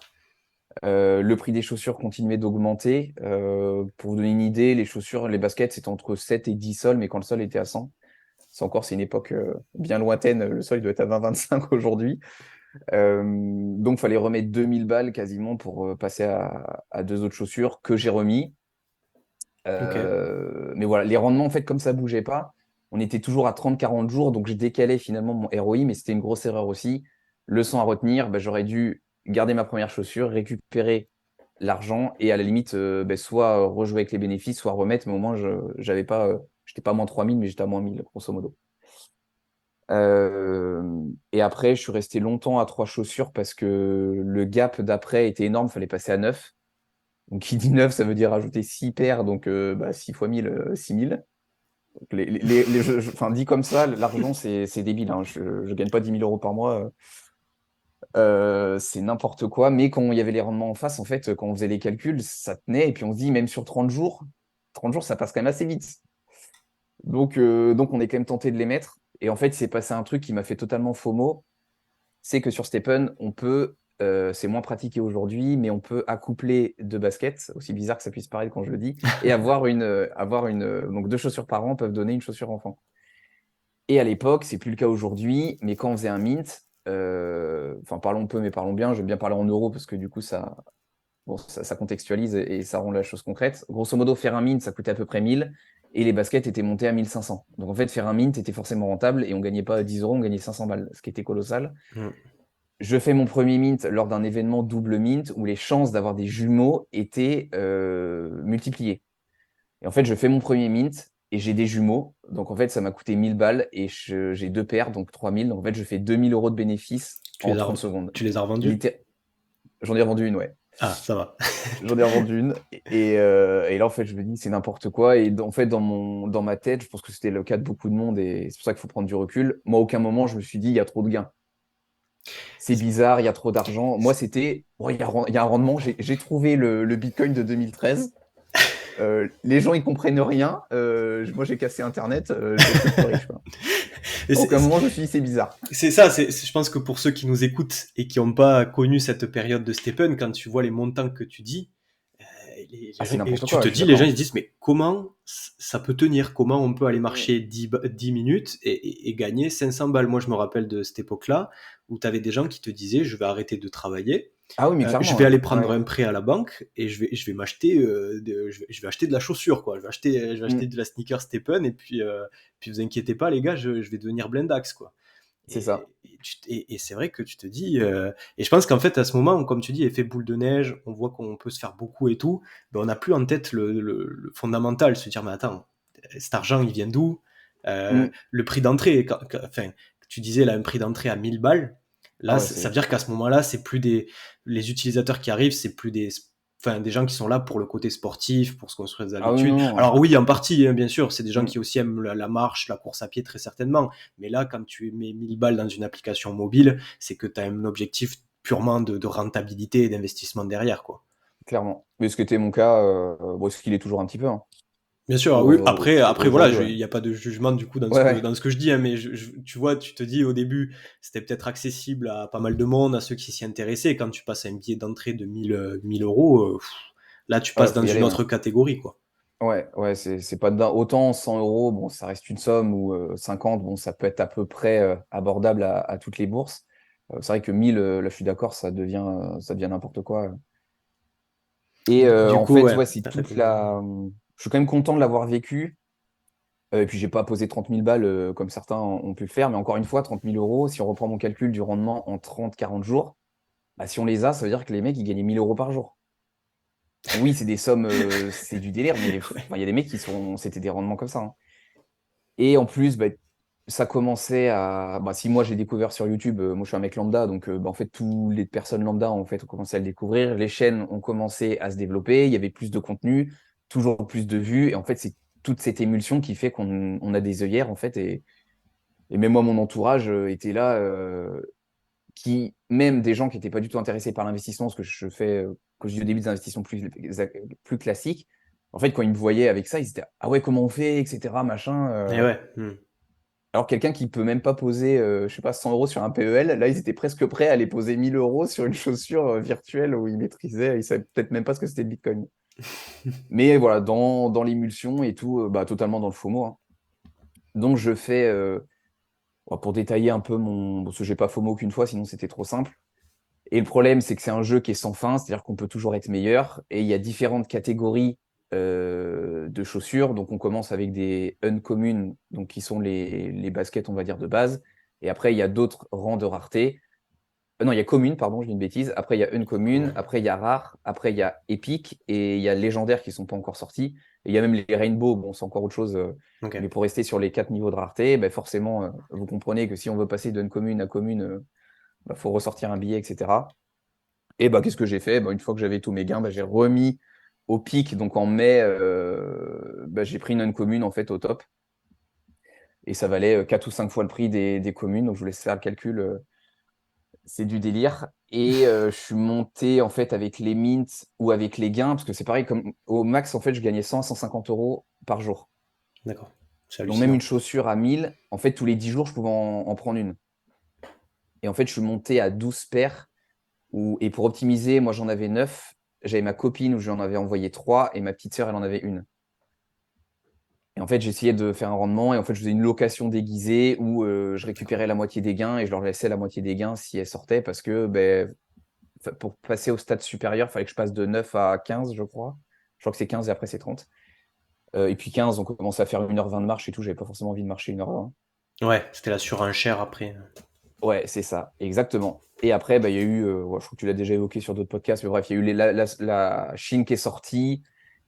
Le prix des chaussures continuait d'augmenter. Pour vous donner une idée, les chaussures, les baskets, c'était entre 7 et 10 sols, mais quand le sol était à 100. C'est une époque bien lointaine. Le sol il doit être à 20-25 aujourd'hui. Donc, il fallait remettre 2000 balles quasiment pour passer à deux autres chaussures que j'ai remis. Ok. Mais voilà, les rendements, en fait, comme ça bougeait pas, on était toujours à 30-40 jours. Donc, je décalais finalement mon ROI, mais c'était une grosse erreur aussi. Leçon à retenir, bah, j'aurais dû garder ma première chaussure, récupérer l'argent et à la limite, bah, soit rejouer avec les bénéfices, soit remettre. Mais au moins, j'étais pas à moins 3000, mais j'étais à moins 1000, grosso modo. Et après, je suis resté longtemps à 3 chaussures parce que le gap d'après était énorme, il fallait passer à 9. Donc, qui dit 9, ça veut dire ajouter 6 paires, donc 6 fois 1000, 6000. Donc, enfin, dit comme ça, l'argent, c'est débile, hein. Je gagne pas 10 000 € par mois. C'est n'importe quoi. Mais quand il y avait les rendements en face, en fait, quand on faisait les calculs, ça tenait. Et puis on se dit, même sur 30 jours, ça passe quand même assez vite. Donc on est quand même tenté de les mettre. Et en fait, il s'est passé un truc qui m'a fait totalement FOMO. C'est que sur Stephen, c'est moins pratiqué aujourd'hui, mais on peut accoupler deux baskets, aussi bizarre que ça puisse paraître quand je le dis, et donc 2 chaussures par an peuvent donner une chaussure enfant. Et à l'époque, c'est plus le cas aujourd'hui, mais quand on faisait un mint, enfin parlons peu, mais parlons bien, je vais bien parler en euros parce que du coup, ça contextualise et ça rend la chose concrète. Grosso modo, faire un mint, ça coûtait à peu près 1000 et les baskets étaient montées à 1500. Donc en fait, faire un mint était forcément rentable et on gagnait pas 10 euros, on gagnait 500 balles, ce qui était colossal. Mm. Je fais mon premier mint lors d'un événement double mint où les chances d'avoir des jumeaux étaient multipliées. Et en fait, je fais mon premier mint et j'ai des jumeaux. Donc en fait, ça m'a coûté 1000 balles et j'ai deux paires, donc 3000. Donc en fait, je fais 2000 € de bénéfices Tu en les as, 30 secondes. tu les as revendus? Litté- J'en ai revendu une, ouais. Ah, ça va. J'en ai revendu une. Et là, en fait, je me dis, c'est n'importe quoi. Et en fait, dans ma tête, je pense que c'était le cas de beaucoup de monde et c'est pour ça qu'il faut prendre du recul. Moi, à aucun moment, je me suis dit, il y a trop de gains. C'est bizarre, il y a trop d'argent. Moi, c'était, bon, il y a un rendement. J'ai trouvé le Bitcoin de 2013. Les gens, ils comprennent rien. Moi, j'ai cassé Internet. Je vais être le plus riche, quoi. Et À aucun moment, je me suis dit, c'est bizarre. c'est ça, je pense que pour ceux qui nous écoutent et qui n'ont pas connu cette période de Stephen, quand tu vois les montants que tu dis, Ah, c'est et n'importe tu quoi, te je suis dis, les gens d'accord. ils se disent, mais comment ça peut tenir? Comment on peut aller Mm. marcher 10 minutes et gagner 500 balles? Moi, je me rappelle de cette époque-là où tu avais des gens qui te disaient, je vais arrêter de travailler, Ah oui, mais je clairement, vais ouais. aller prendre Ouais. un prêt à la banque et je vais m'acheter, je vais acheter de la chaussure, quoi. Je vais acheter Mm. de la sneaker Stephen et puis vous inquiétez pas, les gars, je vais devenir blindax, quoi. C'est ça. Et c'est vrai que tu te dis, et je pense qu'en fait, à ce moment, comme tu dis, effet boule de neige, on voit qu'on peut se faire beaucoup et tout, mais on n'a plus en tête le fondamental, se dire, mais attends, cet argent, il vient d'où? Mm. Le prix d'entrée, enfin, tu disais là, un prix d'entrée à 1000 balles, Ah là, ouais, ça veut c'est. dire qu'à ce moment-là, c'est plus les utilisateurs qui arrivent, c'est plus enfin, des gens qui sont là pour le côté sportif, pour se construire des Ah oui, non, habitudes. non. Alors oui, en partie, hein, bien sûr, c'est des gens Mm. qui aussi aiment la marche, la course à pied, très certainement. Mais là, quand tu mets 1000 balles dans une application mobile, c'est que tu as un objectif purement de rentabilité et d'investissement derrière, quoi. Clairement. Mais ce qui était mon cas, bon, ce qu'il est toujours un petit peu, hein. Bien sûr, ah oui. Après, voilà, Aujourd'hui, ouais. il n'y a pas de jugement du coup Ouais, ouais. dans ce que je dis, hein, mais tu vois, tu te dis au début, c'était peut-être accessible à pas mal de monde, à ceux qui s'y intéressaient. Quand tu passes à un billet d'entrée de 1000 euros, là, tu Ouais, passes faut dans y une aller, ouais. autre catégorie, quoi. Ouais, c'est pas dingue. Autant 100 euros, bon, ça reste une somme, ou 50, bon, ça peut être à peu près abordable à toutes les bourses. C'est vrai que 1000, là, je suis d'accord, ça devient n'importe quoi. Et Du en coup, fait, ouais, ouais, c'est t'as fait toute combien? je suis quand même content de l'avoir vécu. Et puis, j'ai pas posé 30 000 balles comme certains ont pu le faire. Mais encore une fois, 30 000 euros, si on reprend mon calcul du rendement en 30, 40 jours, bah, si on les a, ça veut dire que les mecs, ils gagnaient 1000 euros par jour. Oui, c'est des sommes, c'est du délire, mais Ouais. enfin, il y a des mecs c'était des rendements comme ça, hein. Et en plus, bah, ça commençait à. Bah, si moi j'ai découvert sur YouTube, moi je suis un mec lambda, donc bah, en fait, toutes les personnes lambda en fait, ont commencé à le découvrir. Les chaînes ont commencé à se développer, il y avait plus de contenu, toujours plus de vues. Et en fait, c'est toute cette émulsion qui fait qu'on a des œillères, en fait. Et même moi, mon entourage était là, même des gens qui n'étaient pas du tout intéressés par l'investissement, ce que je fais, quand je dis au début, des investissements plus classiques. En fait, quand ils me voyaient avec ça, ils étaient ah ouais, comment on fait, etc. Machin. Et ouais. Alors, quelqu'un qui peut même pas poser, je sais pas, 100 euros sur un PEL, là, ils étaient presque prêts à aller poser 1000 euros sur une chaussure virtuelle où ils maîtrisaient, ils savaient peut-être même pas ce que c'était le Bitcoin. Mais voilà, dans l'émulsion et tout, bah, totalement dans le FOMO, hein. Donc, je fais, pour détailler un peu parce que j'ai pas FOMO qu'une fois, sinon c'était trop simple. Et le problème, c'est que c'est un jeu qui est sans fin, c'est-à-dire qu'on peut toujours être meilleur. Et il y a différentes catégories de chaussures. Donc, on commence avec des uncommon, donc qui sont les baskets, on va dire, de base. Et après, il y a d'autres rangs de rareté. Non, il y a commune, pardon, je dis une bêtise. Après, il y a uncommon. Après, il y a rare. Après, il y a épique. Et il y a légendaire qui sont pas encore sortis. Et il y a même les rainbow. Bon, c'est encore autre chose. Ok. Mais pour rester sur les 4 niveaux de rareté, ben forcément, vous comprenez que si on veut passer d'uncommon à commune, faut ressortir un billet, etc. Et bah, qu'est-ce que j'ai fait? Bah, une fois que j'avais tous mes gains, bah, j'ai remis au pic. Donc en mai, bah, j'ai pris une non-commune en fait au top. Et ça valait 4 ou 5 fois le prix des communes. Donc je vous laisse faire le calcul. C'est du délire. Et je suis monté en fait avec les mints ou avec les gains. Parce que c'est pareil, comme au max, en fait, je gagnais 100, 150 euros par jour. D'accord. C'est Donc même hallucinant. une chaussure à 1000, en fait, tous les 10 jours, je pouvais en prendre une. Et en fait, je suis monté à 12 paires. Et pour optimiser, moi j'en avais 9. J'avais ma copine où j'en avais envoyé 3 et ma petite sœur, elle en avait une. Et en fait, j'essayais de faire un rendement et en fait, je faisais une location déguisée où je D'accord. récupérais la moitié des gains et je leur laissais la moitié des gains si elles sortaient parce que ben, pour passer au stade supérieur, il fallait que je passe de 9 à 15, je crois. Je crois que c'est 15 et après c'est 30. Et puis 15, on commençait à faire 1h20 de marche et tout. J'avais pas forcément envie de marcher 1h20. Ouais, c'était la surenchère après. Ouais, c'est ça, exactement. Et après, bah, il y a eu, ouais, je crois que tu l'as déjà évoqué sur d'autres podcasts, mais bref, il y a eu la Chine qui est sortie.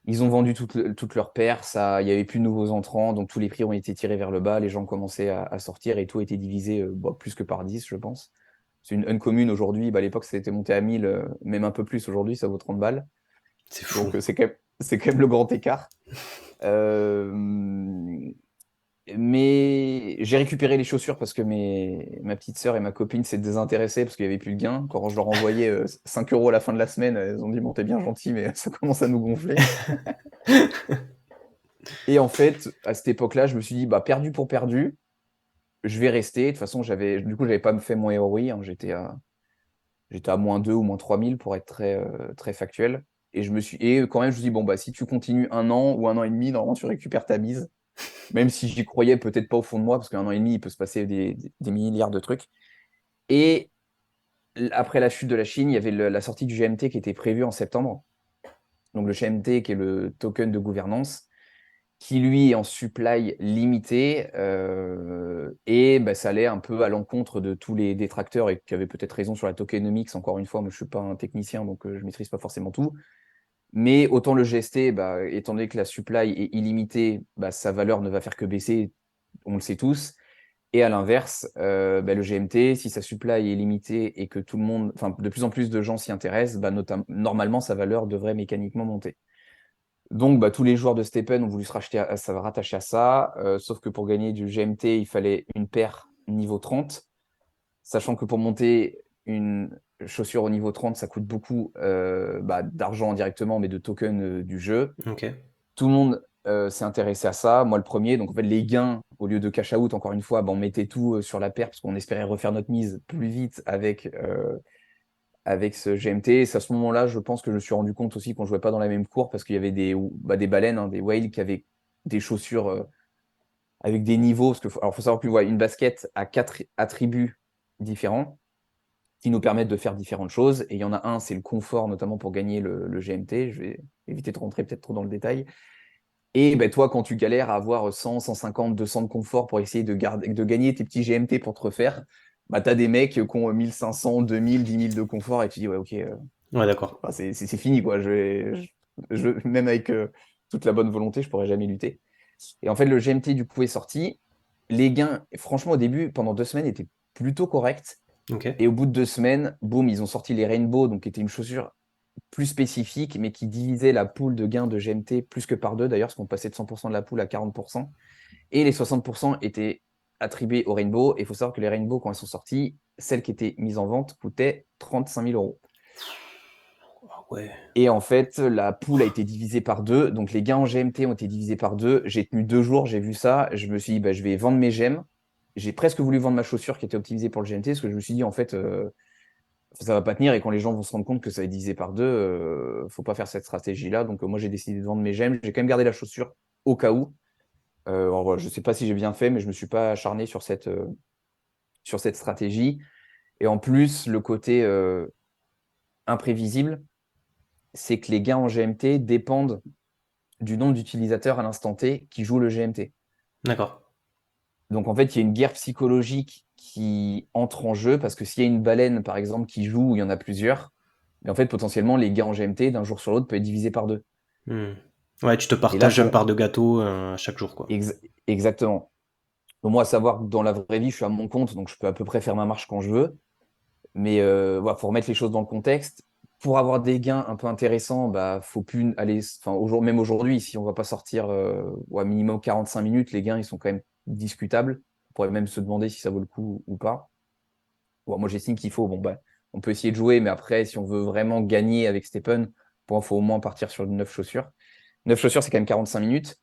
Ils ont vendu toutes leurs paires, ça, il n'y avait plus de nouveaux entrants, donc tous les prix ont été tirés vers le bas, les gens commençaient à sortir et tout a été divisé bah, plus que par 10, je pense. C'est une uncommune aujourd'hui, bah, à l'époque, ça a été monté à 1000, même un peu plus aujourd'hui, ça vaut 30 balles. C'est fou. Donc c'est quand même le grand écart. Euh, mais j'ai récupéré les chaussures parce que ma petite sœur et ma copine s'étaient désintéressées parce qu'il n'y avait plus de gain. Quand je leur envoyais 5 euros à la fin de la semaine, elles ont dit, bon, t'es bien gentil, mais ça commence à nous gonfler. Et en fait, à cette époque-là, je me suis dit, bah, perdu pour perdu, je vais rester. De toute façon, j'avais pas fait mon ROI, hein. J'étais à -2 ou -3000 pour être très factuel. Et quand même, je me suis dit, bon, bah, si tu continues 1 an ou 1 an et demi, normalement, tu récupères ta mise. Même si j'y croyais peut-être pas au fond de moi, parce qu'un an et demi, il peut se passer des milliards de trucs. Et après la chute de la Chine, il y avait la sortie du GMT qui était prévue en septembre. Donc le GMT, qui est le token de gouvernance, qui lui est en supply limité. Et bah, ça allait un peu à l'encontre de tous les détracteurs et qui avaient peut-être raison sur la tokenomics. Encore une fois, moi je suis pas un technicien, donc je maîtrise pas forcément tout. Mais autant le GST, bah, étant donné que la supply est illimitée, bah, sa valeur ne va faire que baisser, on le sait tous. Et à l'inverse, bah, le GMT, si sa supply est limitée et que tout le monde, enfin de plus en plus de gens s'y intéressent, bah, normalement sa valeur devrait mécaniquement monter. Donc bah, tous les joueurs de Stephen ont voulu se rattacher à ça, sauf que pour gagner du GMT, il fallait une paire niveau 30, sachant que pour monter une chaussure au niveau 30, ça coûte beaucoup bah, d'argent directement, mais de tokens du jeu. Ok. Tout le monde s'est intéressé à ça, moi le premier. Donc en fait, les gains, au lieu de cash out, encore une fois, bah, on mettait tout sur la paire parce qu'on espérait refaire notre mise plus vite avec ce GMT. Et c'est à ce moment-là, je pense que je me suis rendu compte aussi qu'on jouait pas dans la même cour parce qu'il y avait des baleines, hein, des whales qui avaient des chaussures avec des niveaux. Alors, faut savoir que une basket a 4 attributs différents qui nous permettent de faire différentes choses. Et il y en a un, c'est le confort, notamment pour gagner le GMT. Je vais éviter de rentrer peut-être trop dans le détail. Et ben, toi, quand tu galères à avoir 100, 150, 200 de confort pour essayer de gagner tes petits GMT pour te refaire, bah, tu as des mecs qui ont 1500, 2000, 10 000 de confort et tu dis, ouais, ok, Ouais, d'accord. enfin, c'est fini, quoi. Même avec toute la bonne volonté, je pourrais jamais lutter. Et en fait, le GMT, du coup, est sorti. Les gains, franchement, au début, pendant 2 semaines, étaient plutôt corrects. Ok. Et au bout de 2 semaines, boum, ils ont sorti les Rainbow, donc qui était une chaussure plus spécifique, mais qui divisait la poule de gains de GMT plus que par deux, d'ailleurs, parce qu'on passait de 100% de la poule à 40%. Et les 60% étaient attribués aux Rainbow. Et il faut savoir que les Rainbow, quand elles sont sorties, celles qui étaient mises en vente coûtaient 35 000 euros. Ah ouais. Et en fait, la poule a été divisée par deux. Donc, les gains en GMT ont été divisés par deux. J'ai tenu 2 jours, j'ai vu ça. Je me suis dit, bah, je vais vendre mes gemmes. J'ai presque voulu vendre ma chaussure qui était optimisée pour le GMT parce que je me suis dit, en fait, ça va pas tenir. Et quand les gens vont se rendre compte que ça va être divisé par deux, faut pas faire cette stratégie-là. Donc, moi, j'ai décidé de vendre mes gemmes. J'ai quand même gardé la chaussure au cas où. Alors, voilà, je sais pas si j'ai bien fait, mais je me suis pas acharné sur cette stratégie. Et en plus, le côté imprévisible, c'est que les gains en GMT dépendent du nombre d'utilisateurs à l'instant T qui jouent le GMT. D'accord. Donc en fait, il y a une guerre psychologique qui entre en jeu parce que s'il y a une baleine, par exemple, qui joue, il y en a plusieurs, mais en fait, potentiellement, les gains en GMT d'un jour sur l'autre peuvent être divisés par deux. Hmm. Ouais, tu te Et là, partages un part de gâteau chaque jour, quoi. exactement. Donc, moi, à savoir que dans la vraie vie, je suis à mon compte, donc je peux à peu près faire ma marche quand je veux. Mais voilà, faut remettre les choses dans le contexte. Pour avoir des gains un peu intéressants, bah, faut plus aller. Enfin, même aujourd'hui, si on va pas sortir ouais, minimum 45 minutes, les gains ils sont quand même discutables. On pourrait même se demander si ça vaut le coup ou pas. Bon, moi, j'estime qu'il faut. Bon, bah, on peut essayer de jouer, mais après, si on veut vraiment gagner avec Stephen, il faut au moins partir sur 9 chaussures. 9 chaussures, c'est quand même 45 minutes.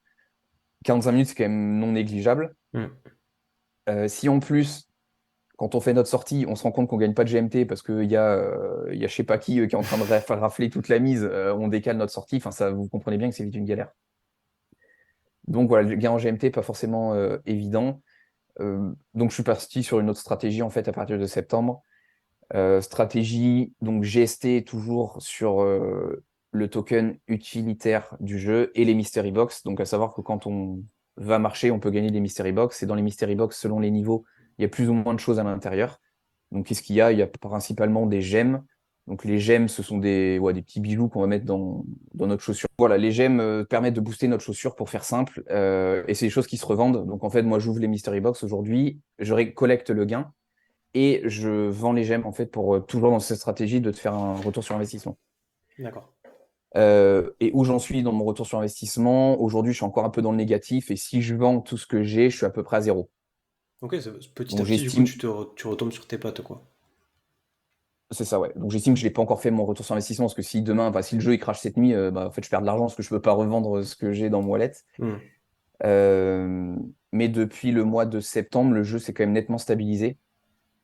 45 minutes, c'est quand même non négligeable. Hmm. Si en plus quand on fait notre sortie, on se rend compte qu'on gagne pas de GMT parce qu'il y a je sais pas qui qui est en train de faire rafler toute la mise, on décale notre sortie. Enfin, ça, vous comprenez bien que c'est vite une galère. Donc voilà, le gain en GMT, pas forcément évident. Donc je suis parti sur une autre stratégie en fait à partir de septembre. Stratégie, donc GST toujours sur le token utilitaire du jeu et les Mystery Box. Donc à savoir que quand on va marcher, on peut gagner des Mystery Box. Et dans les Mystery Box, selon les niveaux, il y a plus ou moins de choses à l'intérieur. Donc, qu'est-ce qu'il y a? Il y a principalement des gemmes. Donc, les gemmes, ce sont ouais, des petits bijoux qu'on va mettre dans notre chaussure. Voilà, les gemmes permettent de booster notre chaussure pour faire simple. Et c'est des choses qui se revendent. Donc, en fait, moi, j'ouvre les Mystery Box aujourd'hui, je collecte le gain et je vends les gemmes, en fait, pour toujours dans cette stratégie de te faire un retour sur investissement. D'accord. Et où j'en suis dans mon retour sur investissement, aujourd'hui, je suis encore un peu dans le négatif. Et si je vends tout ce que j'ai, je suis à peu près à zéro. Ok, petit à Donc, petit, du coup, j'estime, tu retombes sur tes pattes, quoi. C'est ça, ouais. Donc j'estime que je l'ai pas encore fait mon retour sur investissement parce que si demain, bah, si le jeu il crache cette nuit, bah, en fait je perds de l'argent parce que je peux pas revendre ce que j'ai dans mon wallet. Hmm. Euh, mais depuis le mois de septembre, le jeu s'est quand même nettement stabilisé.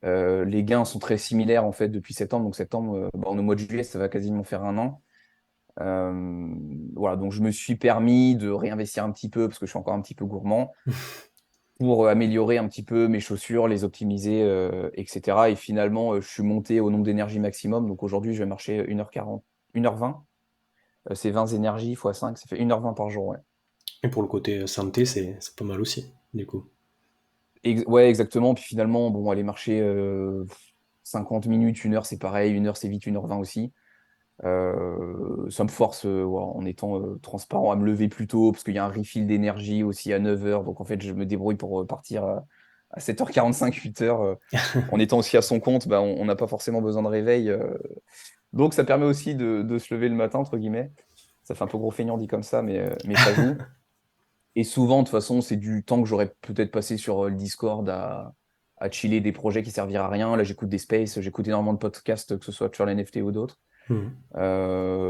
Les gains sont très similaires en fait depuis septembre. Donc septembre, bah, on est au mois de juillet, ça va quasiment faire un an. Voilà, donc je me suis permis de réinvestir un petit peu parce que je suis encore un petit peu gourmand pour améliorer un petit peu mes chaussures, les optimiser, etc. Et finalement, je suis monté au nombre d'énergie maximum. Donc aujourd'hui, je vais marcher 1h40, 1h20. C'est 20 énergies x 5, ça fait 1h20 par jour. Ouais, Et pour le côté santé, c'est pas mal aussi, du coup. Ouais, exactement. Puis finalement, bon, aller marcher 50 minutes, 1 heure, c'est pareil. 1 heure, c'est vite 1h20 aussi. Ça me force, voilà, en étant transparent, à me lever plus tôt, parce qu'il y a un refill d'énergie aussi à 9h. Donc en fait, je me débrouille pour partir à 7h45, 8h. En étant aussi à son compte, bah, on n'a pas forcément besoin de réveil. Donc ça permet aussi de se lever le matin, entre guillemets. Ça fait un peu gros feignant dit comme ça, mais ça joue. Et souvent, de toute façon, c'est du temps que j'aurais peut-être passé sur le Discord à chiller des projets qui serviraient à rien. Là, j'écoute des spaces, j'écoute énormément de podcasts, que ce soit sur l'NFT ou d'autres. Hmm.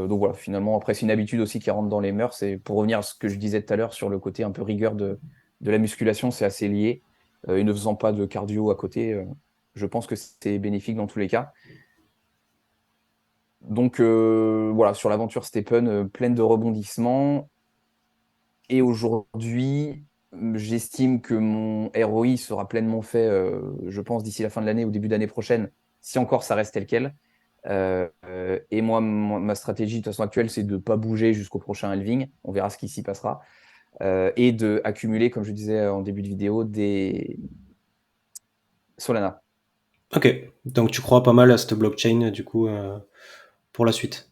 Donc voilà, finalement, après, c'est une habitude aussi qui rentre dans les mœurs. Et pour revenir à ce que je disais tout à l'heure sur le côté un peu rigueur de la musculation, c'est assez lié. Et ne faisant pas de cardio à côté, je pense que c'est bénéfique dans tous les cas. Donc voilà, sur l'aventure Stephen, pleine de rebondissements. Et aujourd'hui, j'estime que mon ROI sera pleinement fait, je pense, d'ici la fin de l'année ou début d'année prochaine, si encore ça reste tel quel. Et moi, ma stratégie de toute façon actuelle, c'est de ne pas bouger jusqu'au prochain halving. On verra ce qui s'y passera. Et de accumuler, comme je disais en début de vidéo, des Solana. Ok, donc tu crois pas mal à cette blockchain du coup pour la suite.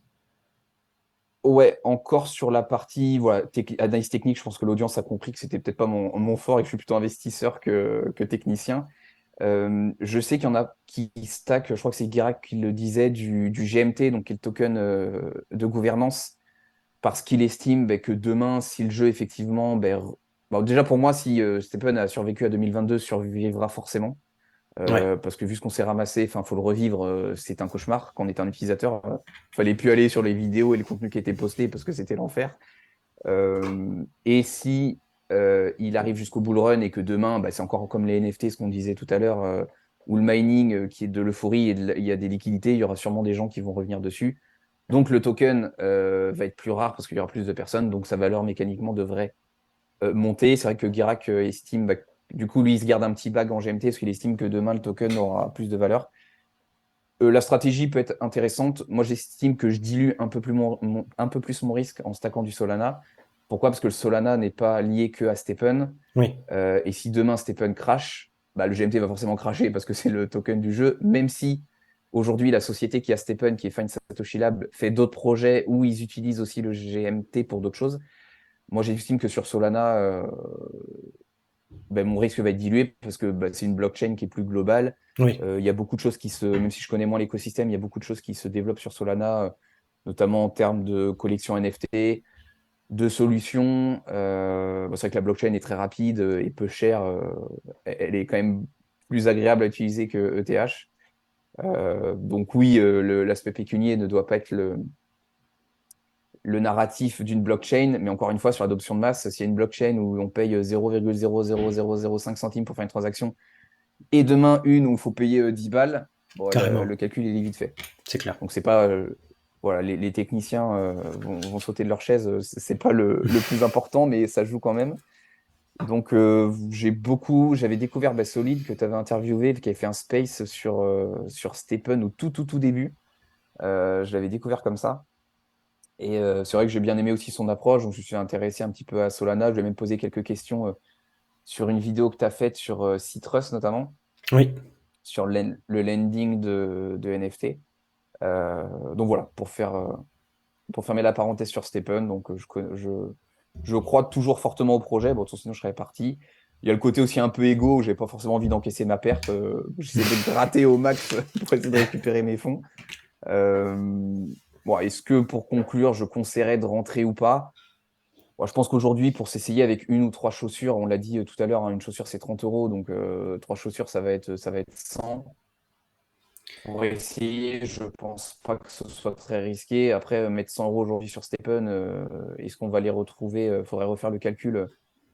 Ouais, encore sur la partie voilà, analyse technique, je pense que l'audience a compris que c'était peut-être pas mon fort et que je suis plutôt investisseur que technicien. Je sais qu'il y en a qui stack, je crois que c'est Guirac qui le disait, du GMT, donc qui est le token de gouvernance, parce qu'il estime que demain, si le jeu effectivement, bon, déjà pour moi, si Stephen a survécu à 2022, survivra forcément. Ouais, Parce que vu ce qu'on s'est ramassé, enfin, faut le revivre, c'est un cauchemar. Quand on était un utilisateur, fallait plus aller sur les vidéos et le contenu qui était posté parce que c'était l'enfer. Et si il arrive jusqu'au bull run et que demain, c'est encore comme les NFT, ce qu'on disait tout à l'heure, ou le mining qui est de l'euphorie et il y a des liquidités, il y aura sûrement des gens qui vont revenir dessus. Donc le token va être plus rare parce qu'il y aura plus de personnes, donc sa valeur mécaniquement devrait monter. C'est vrai que Guirac estime, du coup, lui, il se garde un petit bag en GMT parce qu'il estime que demain, le token aura plus de valeur. La stratégie peut être intéressante. Moi, j'estime que je dilue un peu plus un peu plus mon risque en stackant du Solana. Pourquoi? Parce que le Solana n'est pas lié que à Stephen. oui, Et si demain Stephen crash, le GMT va forcément crasher parce que c'est le token du jeu, même si aujourd'hui la société qui a Stephen, qui est Find Satoshi Lab, fait d'autres projets où ils utilisent aussi le GMT pour d'autres choses. Moi, j'estime que sur Solana, mon risque va être dilué parce que c'est une blockchain qui est plus globale. oui. Il y a beaucoup de choses même si je connais moins l'écosystème, il y a beaucoup de choses qui se développent sur Solana, notamment en termes de collection NFT, de solutions. C'est vrai que la blockchain est très rapide et peu chère. Elle est quand même plus agréable à utiliser que ETH. Donc oui, l'aspect pécunier ne doit pas être le narratif d'une blockchain, mais encore une fois, sur l'adoption de masse, s'il y a une blockchain où on paye 0,00005 centimes pour faire une transaction, et demain une où il faut payer 10 balles, bon, Carrément, le calcul il est vite fait. c'est clair. Donc c'est pas voilà, les techniciens vont sauter de leur chaise, c'est pas le plus important, mais ça joue quand même. Donc j'avais découvert Solid que tu avais interviewé, qui avait fait un space sur Stephen au tout début. Je l'avais découvert comme ça. Et c'est vrai que j'ai bien aimé aussi son approche, donc je me suis intéressé un petit peu à Solana. Je lui ai même posé quelques questions sur une vidéo que tu as faite sur Citrus notamment, Oui, sur le lending de NFT. Donc voilà, pour fermer la parenthèse sur Stephen, donc je crois toujours fortement au projet. Bon, sinon je serais parti. Il y a le côté aussi un peu égo, où j'ai pas forcément envie d'encaisser ma perte. J'essaie de gratter au max pour essayer de récupérer mes fonds. Euh, bon, est-ce que pour conclure, je conseillerais de rentrer ou pas? Bon, je pense qu'aujourd'hui, pour s'essayer avec une ou trois chaussures, on l'a dit tout à l'heure, hein, une chaussure c'est 30 euros, donc trois chaussures ça va être 100. Pour essayer, je pense pas que ce soit très risqué. Après, mettre 100 euros aujourd'hui sur Stephen, est-ce qu'on va les retrouver? Il faudrait refaire le calcul.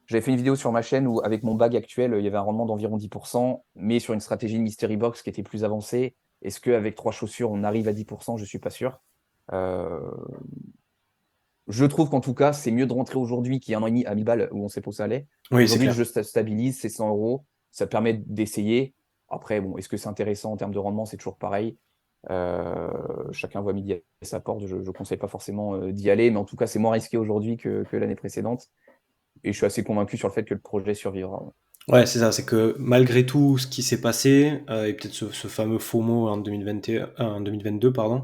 J'avais fait une vidéo sur ma chaîne où, avec mon bag actuel, il y avait un rendement d'environ 10%, mais sur une stratégie de Mystery Box qui était plus avancée. Est-ce qu'avec trois chaussures, on arrive à 10%? Je ne suis pas sûr. Euh, je trouve qu'en tout cas, c'est mieux de rentrer aujourd'hui qu'il y a un an et demi à 1000 balles où on sait pas où ça allait. oui, c'est Aujourd'hui, le clair. jeu stabilise, c'est 100 euros. Ça permet d'essayer. Après, bon, est-ce que c'est intéressant en termes de rendement? C'est toujours pareil. Chacun voit midi à sa porte. Je ne conseille pas forcément d'y aller, mais en tout cas, c'est moins risqué aujourd'hui que l'année précédente. Et je suis assez convaincu sur le fait que le projet survivra. Ouais, c'est ça, c'est que malgré tout ce qui s'est passé, et peut-être ce fameux FOMO en 2021, en 2022, pardon,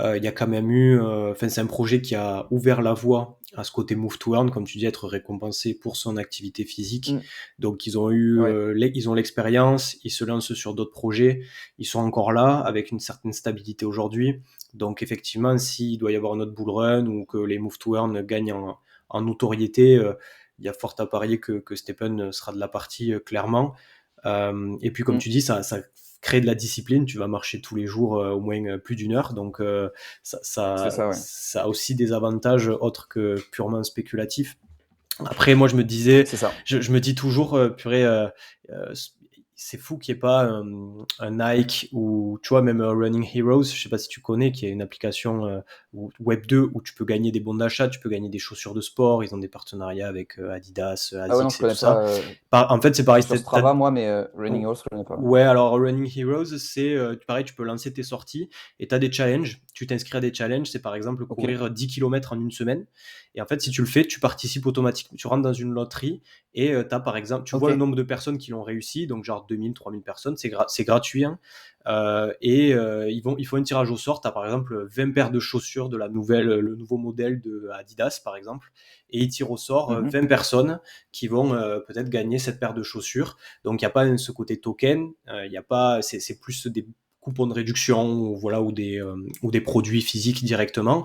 il y a quand même eu, enfin, c'est un projet qui a ouvert la voie à ce côté move to earn, comme tu dis, être récompensé pour son activité physique. Mm. Donc, ils ont eu, Ouais, ils ont l'expérience, ils se lancent sur d'autres projets, ils sont encore là avec une certaine stabilité aujourd'hui. Donc, effectivement, s'il doit y avoir un autre bull run ou que les move to earn gagnent en notoriété, il y a fort à parier que Stephen sera de la partie, clairement. Et puis, comme mm. tu dis, ça crée de la discipline. Tu vas marcher tous les jours au moins plus d'une heure. Donc, ça, C'est ça, ça, ouais. ça a aussi des avantages autres que purement spéculatifs. Après, moi, je me disais, C'est ça. je me dis toujours, purée, c'est fou qu'il n'y ait pas un Nike ou tu vois même Running Heroes, je sais pas si tu connais, qui est une application Web 2 où tu peux gagner des bons d'achat, tu peux gagner des chaussures de sport, ils ont des partenariats avec Adidas, Ah ouais, non, je ASICS et tout connais ça. pas. En fait, c'est Je pareil, suis sur Strava, moi, mais Running Horse, je connais pas. ouais, alors Running Heroes, c'est pareil, tu peux lancer tes sorties et tu as des challenges. Tu t'inscris à des challenges, c'est par exemple Ok, courir 10 km en une semaine. Et en fait, si tu le fais, tu participes automatiquement. Tu rentres dans une loterie et tu as par exemple, tu vois le ok, nombre de personnes qui l'ont réussi, donc genre 2000, 3000 personnes, c'est gratuit. Hein. Ils font un tirage au sort. Tu as par exemple 20 paires de chaussures de le nouveau modèle de Adidas, par exemple. Et ils tirent au sort mhm, 20 personnes qui vont peut-être gagner cette paire de chaussures. Donc il n'y a pas ce côté token, il y a pas, c'est plus des coupons de réduction ou voilà ou des produits physiques directement.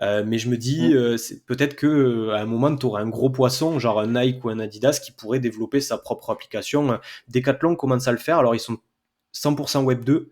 Mais je me dis mm. peut-être que à un moment tu auras un gros poisson genre un Nike ou un Adidas qui pourrait développer sa propre application. Decathlon commence à le faire. Alors ils sont 100% Web 2.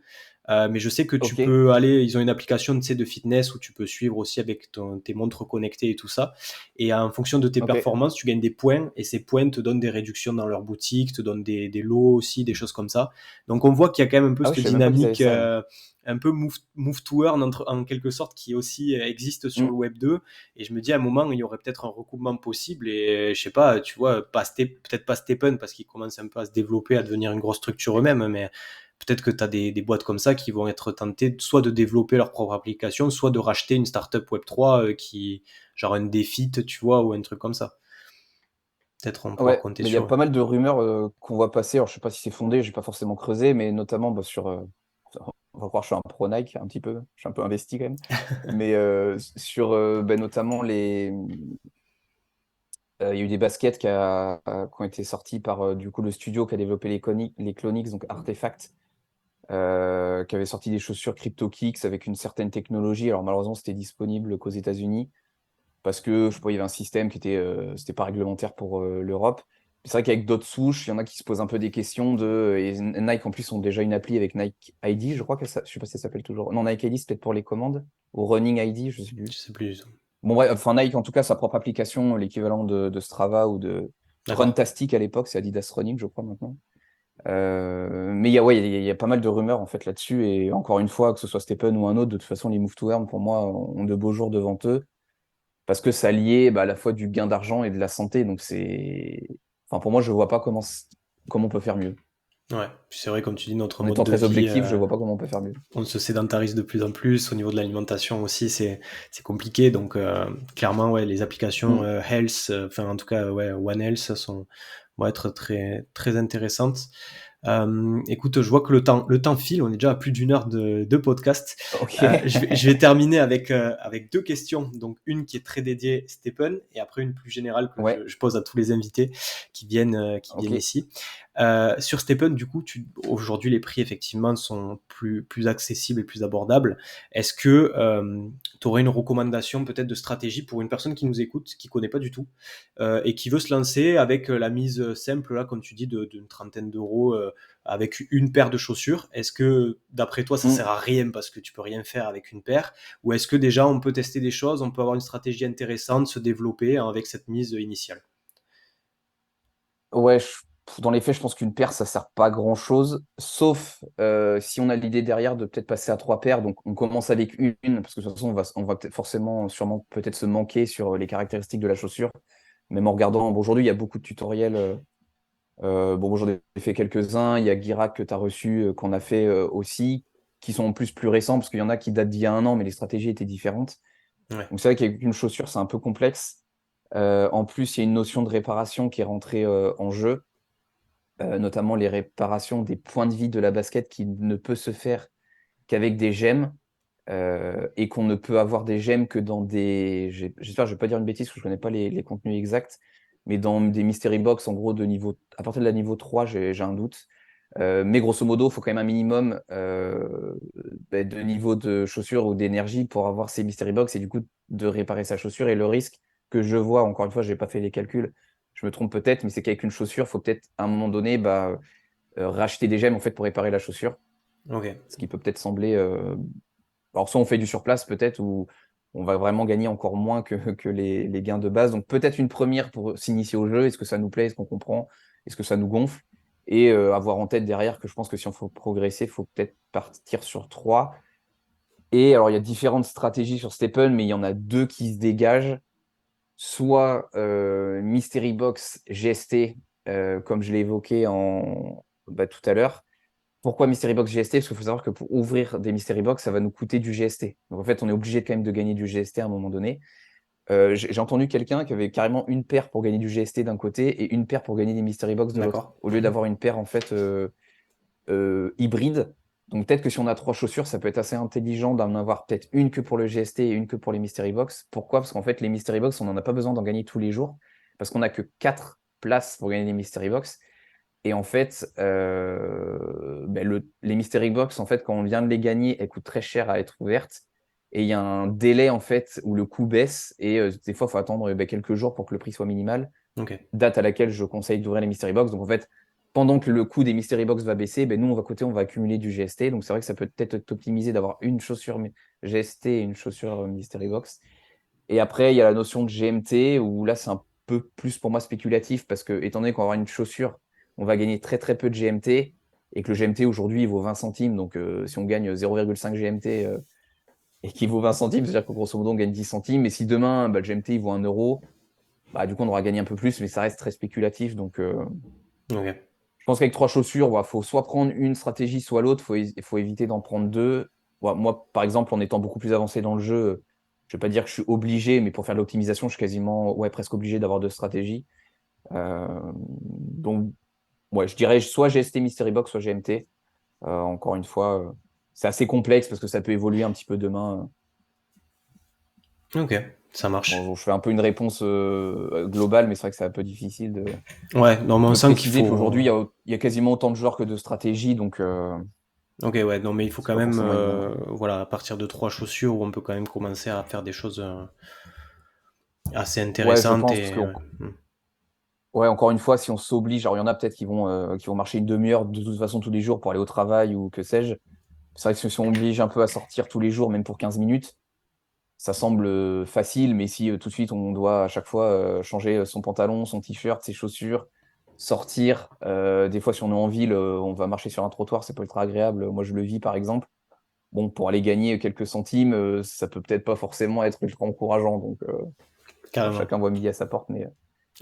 Mais je sais que tu Ok, peux aller, ils ont une application de fitness où tu peux suivre aussi avec tes montres connectées et tout ça. Et en fonction de tes ok. performances, tu gagnes des points et ces points te donnent des réductions dans leur boutique, te donnent des lots aussi, des choses comme ça. Donc on voit qu'il y a quand même un peu Ah ouais, cette je savais même pas qu'ils avaient dynamique ça. un peu move to earn en quelque sorte qui aussi existe sur le Mm. Web 2. Et je me dis à un moment, il y aurait peut-être un recoupement possible et je sais pas, tu vois, peut-être pas Stepen parce qu'ils commencent un peu à se développer, à devenir une grosse structure eux-mêmes, mais peut-être que tu as des boîtes comme ça qui vont être tentées soit de développer leur propre application, soit de racheter une startup Web3 genre un Defit, tu vois, ou un truc comme ça. Peut-être on pourra Ouais, compter mais il y a sur eux. pas mal de rumeurs qu'on voit passer. Alors, je sais pas si c'est fondé, j'ai pas forcément creusé, mais notamment bah, sur. On va croire que je suis un pro Nike un petit peu. Je suis un peu investi quand même. Mais sur bah, notamment les. Il y a eu des baskets qui ont été sorties par du coup le studio qui a développé les Clonix, donc Artefact, qui avait sorti des chaussures CryptoKicks avec une certaine technologie. Alors malheureusement, c'était disponible qu'aux États-Unis parce que je sais pas, il y avait un système qui c'était pas réglementaire pour l'Europe. C'est vrai qu'avec d'autres souches, il y en a qui se posent un peu des questions et Nike en plus ont déjà une appli avec Nike ID, je crois que ça, je sais pas si ça s'appelle toujours. Non, Nike ID c'est peut-être pour les commandes ou Running ID, je sais plus. Je sais plus du tout. Bon bref, enfin Nike en tout cas sa propre application, l'équivalent de Strava ou de D'accord. Runtastic à l'époque, c'est Adidas Running, je crois maintenant. Mais il y a, ouais, il y a pas mal de rumeurs en fait là-dessus et encore une fois, que ce soit Stephen ou un autre, de toute façon les Move to Earn pour moi ont de beaux jours devant eux parce que ça liait bah, à la fois du gain d'argent et de la santé. Donc enfin, pour moi, je vois pas comment on peut faire mieux. Ouais. Puis c'est vrai, comme tu dis, notre En mode étant de très vie, objectif, je vois pas comment on peut faire mieux. on se sédentarise de plus en plus. Au niveau de l'alimentation aussi, c'est compliqué. Donc, clairement, ouais, les applications Mm. Health, enfin, en tout cas, ouais, One Health vont être très, très intéressantes. Écoute, je vois que le temps file, on est déjà à plus d'une heure de podcast. Ok. Je vais terminer avec deux questions. Donc, une qui est très dédiée Stephen et après une plus générale que Ouais, je pose à tous les invités qui ok. viennent ici. Sur Stephen, du coup, aujourd'hui, les prix effectivement sont plus accessibles et plus abordables. Est-ce que tu aurais une recommandation peut-être de stratégie pour une personne qui nous écoute, qui connaît pas du tout et qui veut se lancer avec la mise simple, là, comme tu dis, d'une trentaine d'euros avec une paire de chaussures? Est-ce que, d'après toi, ça Mm. sert à rien parce que tu peux rien faire avec une paire? Ou est-ce que déjà on peut tester des choses, on peut avoir une stratégie intéressante, se développer avec cette mise initiale? Ouais, dans les faits, je pense qu'une paire, ça sert pas à grand-chose, sauf si on a l'idée derrière de peut-être passer à trois paires. Donc, on commence avec une, parce que de toute façon, on va peut-être forcément, sûrement, peut-être se manquer sur les caractéristiques de la chaussure. Même en regardant, bon, aujourd'hui, il y a beaucoup de tutoriels. Bon, moi, j'en ai fait quelques-uns. Il y a Guirac que tu as reçu, qu'on a fait aussi, qui sont en plus récents, parce qu'il y en a qui datent d'il y a un an, mais les stratégies étaient différentes. Ouais, Donc, c'est vrai qu'avec une chaussure, c'est un peu complexe. En plus, il y a une notion de réparation qui est rentrée en jeu, notamment les réparations des points de vie de la basket qui ne peut se faire qu'avec des gemmes. Et qu'on ne peut avoir des gemmes que dans des. J'espère que je ne vais pas dire une bêtise, parce que je ne connais pas les contenus exacts, mais dans des mystery box, en gros, à partir de la niveau 3, j'ai un doute. Mais grosso modo, il faut quand même un minimum de niveau de chaussure ou d'énergie pour avoir ces mystery box et du coup de réparer sa chaussure. Et le risque que je vois, encore une fois, je n'ai pas fait les calculs, je me trompe peut-être, mais c'est qu'avec une chaussure, il faut peut-être à un moment donné bah, racheter des gemmes en fait, pour réparer la chaussure. ok. Ce qui peut peut-être sembler alors, soit on fait du surplace peut-être, ou on va vraiment gagner encore moins que les gains de base. Donc, peut-être une première pour s'initier au jeu. Est-ce que ça nous plaît? Est-ce qu'on comprend? Est-ce que ça nous gonfle? Et avoir en tête derrière que je pense que si on faut progresser, il faut peut-être partir sur 3. Et alors, il y a différentes stratégies sur Stephen, mais il y en a 2 qui se dégagent. Soit Mystery Box GST, comme je l'ai évoqué tout à l'heure. Pourquoi Mystery Box GST? Parce qu'il faut savoir que pour ouvrir des Mystery Box, ça va nous coûter du GST. Donc en fait, on est obligé quand même de gagner du GST à un moment donné. J'ai entendu quelqu'un qui avait carrément une paire pour gagner du GST d'un côté et une paire pour gagner des Mystery Box de l'autre, D'accord. au lieu d'avoir une paire en fait hybride. Donc peut-être que si on a 3 chaussures, ça peut être assez intelligent d'en avoir peut-être une que pour le GST et une que pour les Mystery Box. Pourquoi? Parce qu'en fait, les Mystery Box, on n'en a pas besoin d'en gagner tous les jours, parce qu'on n'a que 4 places pour gagner les Mystery Box. Et en fait, les Mystery Box, en fait, quand on vient de les gagner, elles coûtent très cher à être ouvertes. Et il y a un délai en fait où le coût baisse et des fois il faut attendre quelques jours pour que le prix soit minimal, Ok. date à laquelle je conseille d'ouvrir les Mystery Box. Donc en fait, pendant que le coût des Mystery Box va baisser, nous on va accumuler du GST. Donc c'est vrai que ça peut peut-être être optimisé d'avoir une chaussure GST et une chaussure Mystery Box. Et après, il y a la notion de GMT où là c'est un peu plus pour moi spéculatif parce que étant donné qu'on va avoir une chaussure, on va gagner très très peu de GMT et que le GMT aujourd'hui il vaut 20 centimes. Donc si on gagne 0,5 GMT et qu'il vaut 20 centimes, c'est-à-dire qu'en grosso modo on gagne 10 centimes. Et si demain le GMT il vaut 1 euro, du coup, on aura gagné un peu plus, mais ça reste très spéculatif. Donc, Ok. je pense qu'avec 3 chaussures, il faut soit prendre une stratégie, soit l'autre. Il faut éviter d'en prendre 2. Moi, par exemple, en étant beaucoup plus avancé dans le jeu, je ne vais pas dire que je suis obligé, mais pour faire de l'optimisation, je suis quasiment presque obligé d'avoir 2 stratégies. Donc, je dirais soit GST Mystery Box, soit GMT. Encore une fois, c'est assez complexe parce que ça peut évoluer un petit peu demain. Ok. Ça Bon, marche. je fais un peu une réponse globale, mais c'est vrai que c'est un peu difficile Ouais, non, mais on de sent qu'il préciser. Puis faut. aujourd'hui, il y a quasiment autant de joueurs que de stratégies, donc Ok, ouais, non, mais il faut c'est quand pas même, forcément évident. voilà, à partir de 3 chaussures, où on peut quand même commencer à faire des choses assez Ouais, je intéressantes pense, parce que et. encore une fois, si on s'oblige, alors il y en a peut-être qui vont marcher une demi-heure de toute façon tous les jours pour aller au travail ou que sais-je. C'est vrai que si on oblige un peu à sortir tous les jours, même pour 15 minutes, ça semble facile, mais si tout de suite on doit à chaque fois changer son pantalon, son t-shirt, ses chaussures, sortir, des fois si on est en ville, on va marcher sur un trottoir, c'est pas ultra agréable. Moi je le vis par exemple. Bon, pour aller gagner quelques centimes, ça peut peut-être pas forcément être ultra encourageant. Donc, Carrément. chacun voit midi à sa porte. Mais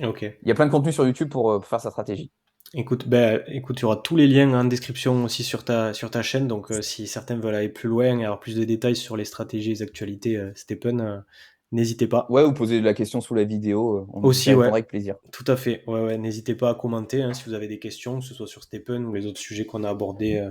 Ok. il y a plein de contenu sur YouTube pour faire sa stratégie. Écoute, ben, écoute, il y aura tous les liens en description aussi sur ta chaîne. Donc, si certains veulent aller plus loin et avoir plus de détails sur les stratégies et les actualités Stephen, n'hésitez pas. Ouais, vous posez la question sous la vidéo, j'y Aussi, ouais, répondrai avec plaisir. tout à fait. Ouais, ouais, n'hésitez pas à commenter si vous avez des questions, que ce soit sur Stephen ou les autres sujets qu'on a abordés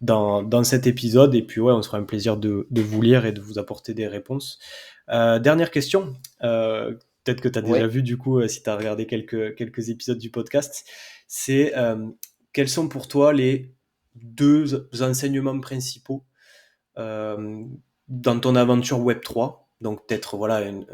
dans cet épisode. Et puis, ouais, on se fera un plaisir de vous lire et de vous apporter des réponses. Dernière question. Peut-être que tu as déjà Ouais. vu, du coup, si tu as regardé quelques épisodes du podcast. C'est quels sont pour toi les 2 enseignements principaux euh, dans ton aventure Web3. Donc peut-être voilà une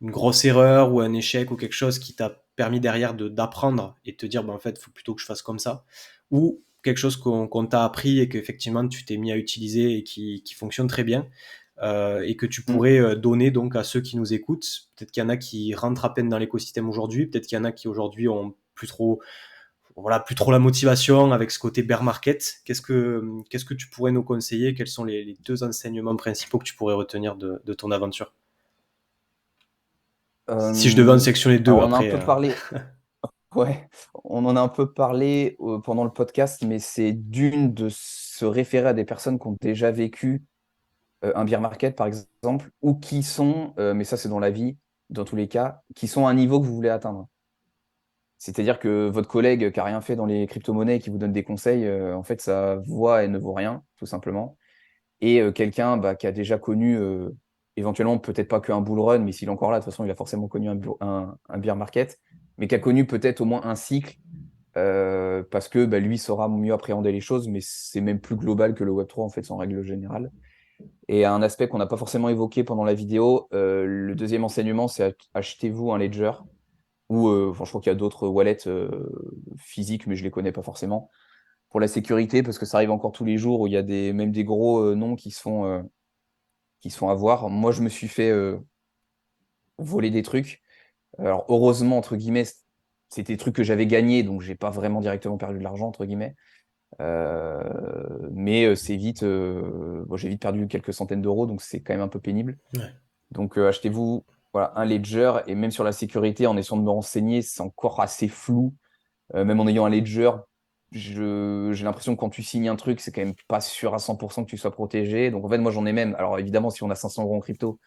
grosse erreur ou un échec ou quelque chose qui t'a permis derrière d'apprendre et de te dire en fait il faut plutôt que je fasse comme ça, ou quelque chose qu'on t'a appris et qu'effectivement tu t'es mis à utiliser et qui fonctionne très bien, et que tu Mm. pourrais donner donc à ceux qui nous écoutent. Peut-être qu'il y en a qui rentrent à peine dans l'écosystème aujourd'hui, peut-être qu'il y en a qui aujourd'hui ont plus trop la motivation avec ce côté bear market. Qu'est-ce que tu pourrais nous conseiller? Quels sont les 2 enseignements principaux que tu pourrais retenir de ton aventure? Si je devais en Euh, sectionner deux alors, on en a un après. peu parlé. Ouais, on en a un peu parlé pendant le podcast, mais c'est d'une de se référer à des personnes qui ont déjà vécu un bear market, par exemple, ou qui sont, mais ça c'est dans la vie, dans tous les cas, qui sont à un niveau que vous voulez atteindre. C'est-à-dire que votre collègue qui a rien fait dans les crypto-monnaies et qui vous donne des conseils, en fait, sa voix, elle ne vaut rien, tout simplement. Et quelqu'un qui a déjà connu, éventuellement, peut-être pas qu'un bull run, mais s'il est encore là, de toute façon, il a forcément connu un bear market, mais qui a connu peut-être au moins un cycle, parce que lui saura mieux appréhender les choses, mais c'est même plus global que le Web3, en fait, en règle générale. Et un aspect qu'on n'a pas forcément évoqué pendant la vidéo, le deuxième enseignement, c'est achetez-vous un ledger ou enfin, je crois qu'il y a d'autres wallets physiques, mais je les connais pas forcément. Pour la sécurité, parce que ça arrive encore tous les jours où il y a même des gros noms qui se font avoir. Moi, je me suis fait voler des trucs. Alors, heureusement, entre guillemets, c'était des trucs que j'avais gagnés, donc j'ai pas vraiment directement perdu de l'argent, entre guillemets. Mais c'est vite, bon, j'ai vite perdu quelques centaines d'euros, donc c'est quand même un peu pénible. Ouais. Donc achetez-vous voilà, un ledger, et même sur la sécurité, en essayant de me renseigner, c'est encore assez flou. Même en ayant un ledger, j'ai l'impression que quand tu signes un truc, c'est quand même pas sûr à 100% que tu sois protégé. Donc en fait, moi j'en ai même. Alors évidemment, si on a 500 euros en crypto,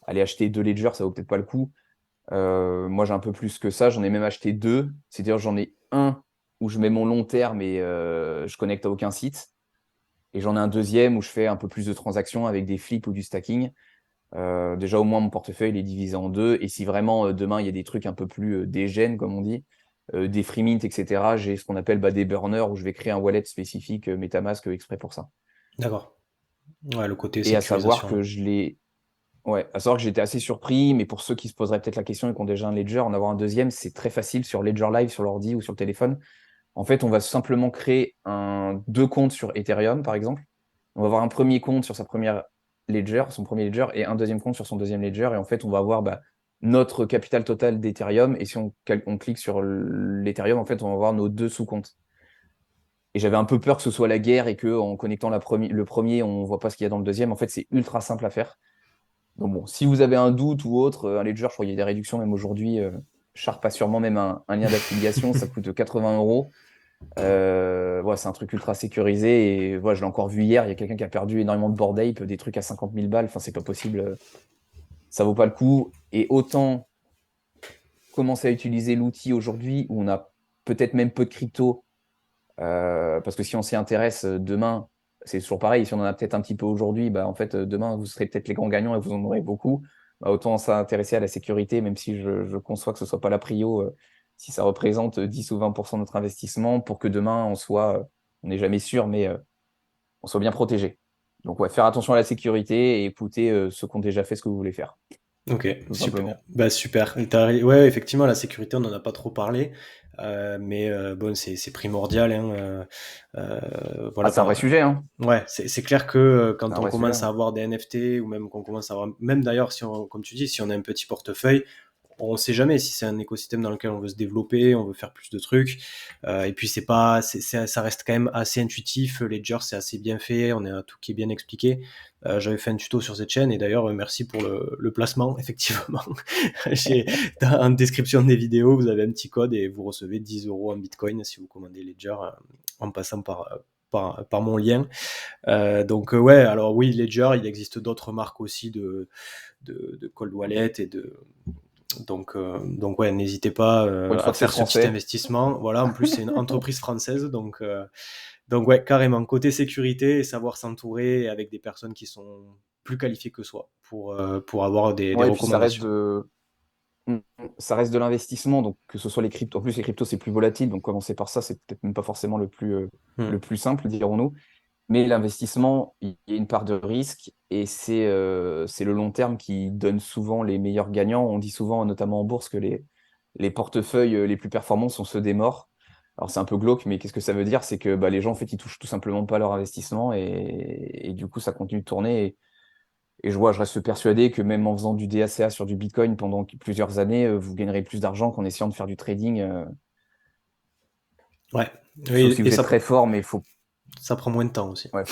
aller acheter deux ledgers, ça vaut peut-être pas le coup. Moi j'ai un peu plus que ça, j'en ai même acheté deux. C'est-à-dire j'en ai un où je mets mon long terme et je connecte à aucun site. Et j'en ai un deuxième où je fais un peu plus de transactions avec des flips ou du stacking. Déjà, au moins, mon portefeuille il est divisé en deux. Et si vraiment demain, il y a des trucs un peu plus dégènes, comme on dit, des free mint, etc., j'ai ce qu'on appelle des burners où je vais créer un wallet spécifique MetaMask exprès pour ça. D'accord. Ouais, le côté Et à savoir sécurisation. que ouais, à savoir que j'étais assez surpris, mais pour ceux qui se poseraient peut-être la question et qui ont déjà un Ledger, en avoir un deuxième, c'est très facile sur Ledger Live, sur l'ordi ou sur le téléphone. En fait, on va simplement créer deux comptes sur Ethereum, par exemple. On va avoir un premier compte sur sa première ledger, son premier ledger, et un deuxième compte sur son deuxième ledger. Et en fait, on va avoir notre capital total d'Ethereum. Et si on clique sur l'Ethereum, en fait, on va avoir nos deux sous-comptes. Et j'avais un peu peur que ce soit la guerre et qu'en connectant le premier, on ne voit pas ce qu'il y a dans le deuxième. En fait, c'est ultra simple à faire. Donc bon, si vous avez un doute ou autre, un ledger, je crois qu'il y a des réductions même aujourd'hui. Sharp a sûrement même un lien d'affiliation, ça coûte 80 euros. Ouais, c'est un truc ultra sécurisé. Et ouais, je l'ai encore vu hier. Il y a quelqu'un qui a perdu énormément de Bored Ape, des trucs à 50 000 balles. Enfin, c'est pas possible. Ça vaut pas le coup. Et autant commencer à utiliser l'outil aujourd'hui où on a peut-être même peu de crypto. Parce que si on s'y intéresse demain, c'est toujours pareil. Si on en a peut-être un petit peu aujourd'hui, en fait, demain, vous serez peut-être les grands gagnants et vous en aurez beaucoup. Autant s'intéresser à la sécurité, même si je conçois que ce soit pas la prio, si ça représente 10 ou 20% de notre investissement, pour que demain, on n'est jamais sûr, mais on soit bien protégé. Donc, ouais, faire attention à la sécurité et écouter ceux qui ont déjà fait ce que vous voulez faire, Ok, tout super. simplement. Bah super. Ouais, effectivement, la sécurité, on n'en a pas trop parlé, mais bon, c'est primordial, hein, Ah, voilà, c'est un vrai sujet, hein. ouais, c'est clair que C'est quand un on vrai sujet, commence à hein. avoir des NFT ou même qu'on commence à avoir, même d'ailleurs, si on, comme tu dis, si on a un petit portefeuille, on ne sait jamais si c'est un écosystème dans lequel on veut se développer, on veut faire plus de trucs. Et puis c'est pas, ça reste quand même assez intuitif. Ledger c'est assez bien fait, on a tout qui est bien expliqué. J'avais fait un tuto sur cette chaîne et d'ailleurs merci pour le placement. Effectivement, j'ai en description des vidéos vous avez un petit code et vous recevez 10 euros en Bitcoin si vous commandez Ledger en passant par mon lien. Donc ouais, alors oui, Ledger, il existe d'autres marques aussi de cold wallet et de donc ouais, n'hésitez pas Pour une à fois que c'est faire ce petit français. investissement. Voilà, en plus c'est une entreprise française, donc ouais, carrément côté sécurité et savoir s'entourer avec des personnes qui sont plus qualifiées que soi pour avoir des Ouais, et puis recommandations. ça reste de l'investissement, donc que ce soit les cryptos. En plus, les cryptos, c'est plus volatile, donc commencer par ça, c'est peut-être même pas forcément le Hmm. plus simple, dirons-nous. Mais l'investissement, il y a une part de risque et c'est le long terme qui donne souvent les meilleurs gagnants. On dit souvent, notamment en bourse, que les portefeuilles les plus performants sont ceux des morts. Alors c'est un peu glauque, mais qu'est-ce que ça veut dire? C'est que les gens, en fait, ils touchent tout simplement pas leur investissement et du coup, ça continue de tourner. Et je reste persuadé que même en faisant du DACA sur du Bitcoin pendant plusieurs années, vous gagnerez plus d'argent qu'en essayant de faire du trading, Ouais, sauf oui, si et vous êtes très fort, mais ça prend moins de temps aussi. ouais,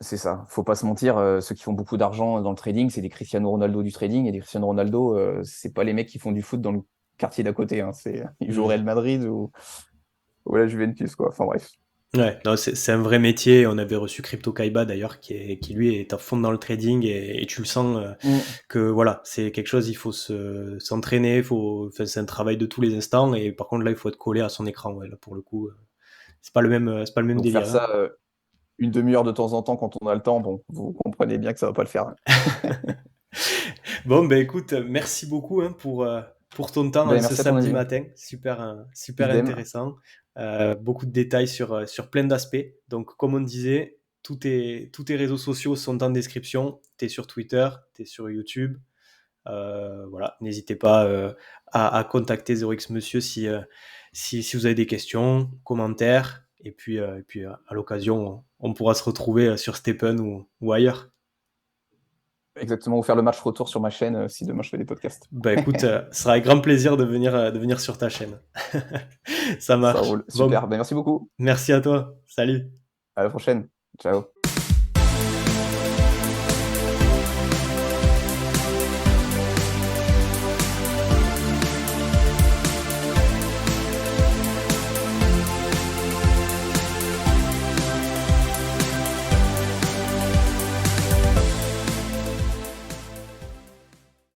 c'est ça. Faut pas se mentir, ceux qui font beaucoup d'argent dans le trading, c'est des Cristiano Ronaldo du trading, et des Cristiano Ronaldo, c'est pas les mecs qui font du foot dans le quartier d'à côté, hein. Ils jouent au Hmm. Real Madrid ou à la Juventus, quoi. Enfin bref. Ouais, non, c'est un vrai métier. On avait reçu Crypto Kaiba d'ailleurs, qui lui est à fond dans le trading et tu le sens Mm. que voilà, c'est quelque chose, il faut s'entraîner, enfin, c'est un travail de tous les instants. Et par contre là, il faut être collé à son écran. Ouais, là pour le coup, c'est pas le même Donc faire délire, hein. ça une demi-heure de temps en temps quand on a le temps, bon, vous comprenez bien que ça va pas le faire, hein. Bon, ben écoute, merci beaucoup hein, pour ton temps en ce Merci à ton samedi avis. matin. Super, super Idem. intéressant. Beaucoup de détails sur plein d'aspects. Donc, comme on disait, tous tes réseaux sociaux sont en description. Tu es sur Twitter, tu es sur YouTube. Voilà, n'hésitez pas à contacter 0x Monsieur si vous avez des questions, commentaires. Et puis à l'occasion, on pourra se retrouver sur Stephen ou ailleurs. Exactement, ou faire le match retour sur ma chaîne si demain je fais des podcasts. Bah écoute, ce sera avec grand plaisir de venir sur ta chaîne. Ça Ça marche. roule. Bon, Super. Ben, merci beaucoup. merci à toi. Salut. À la prochaine. Ciao.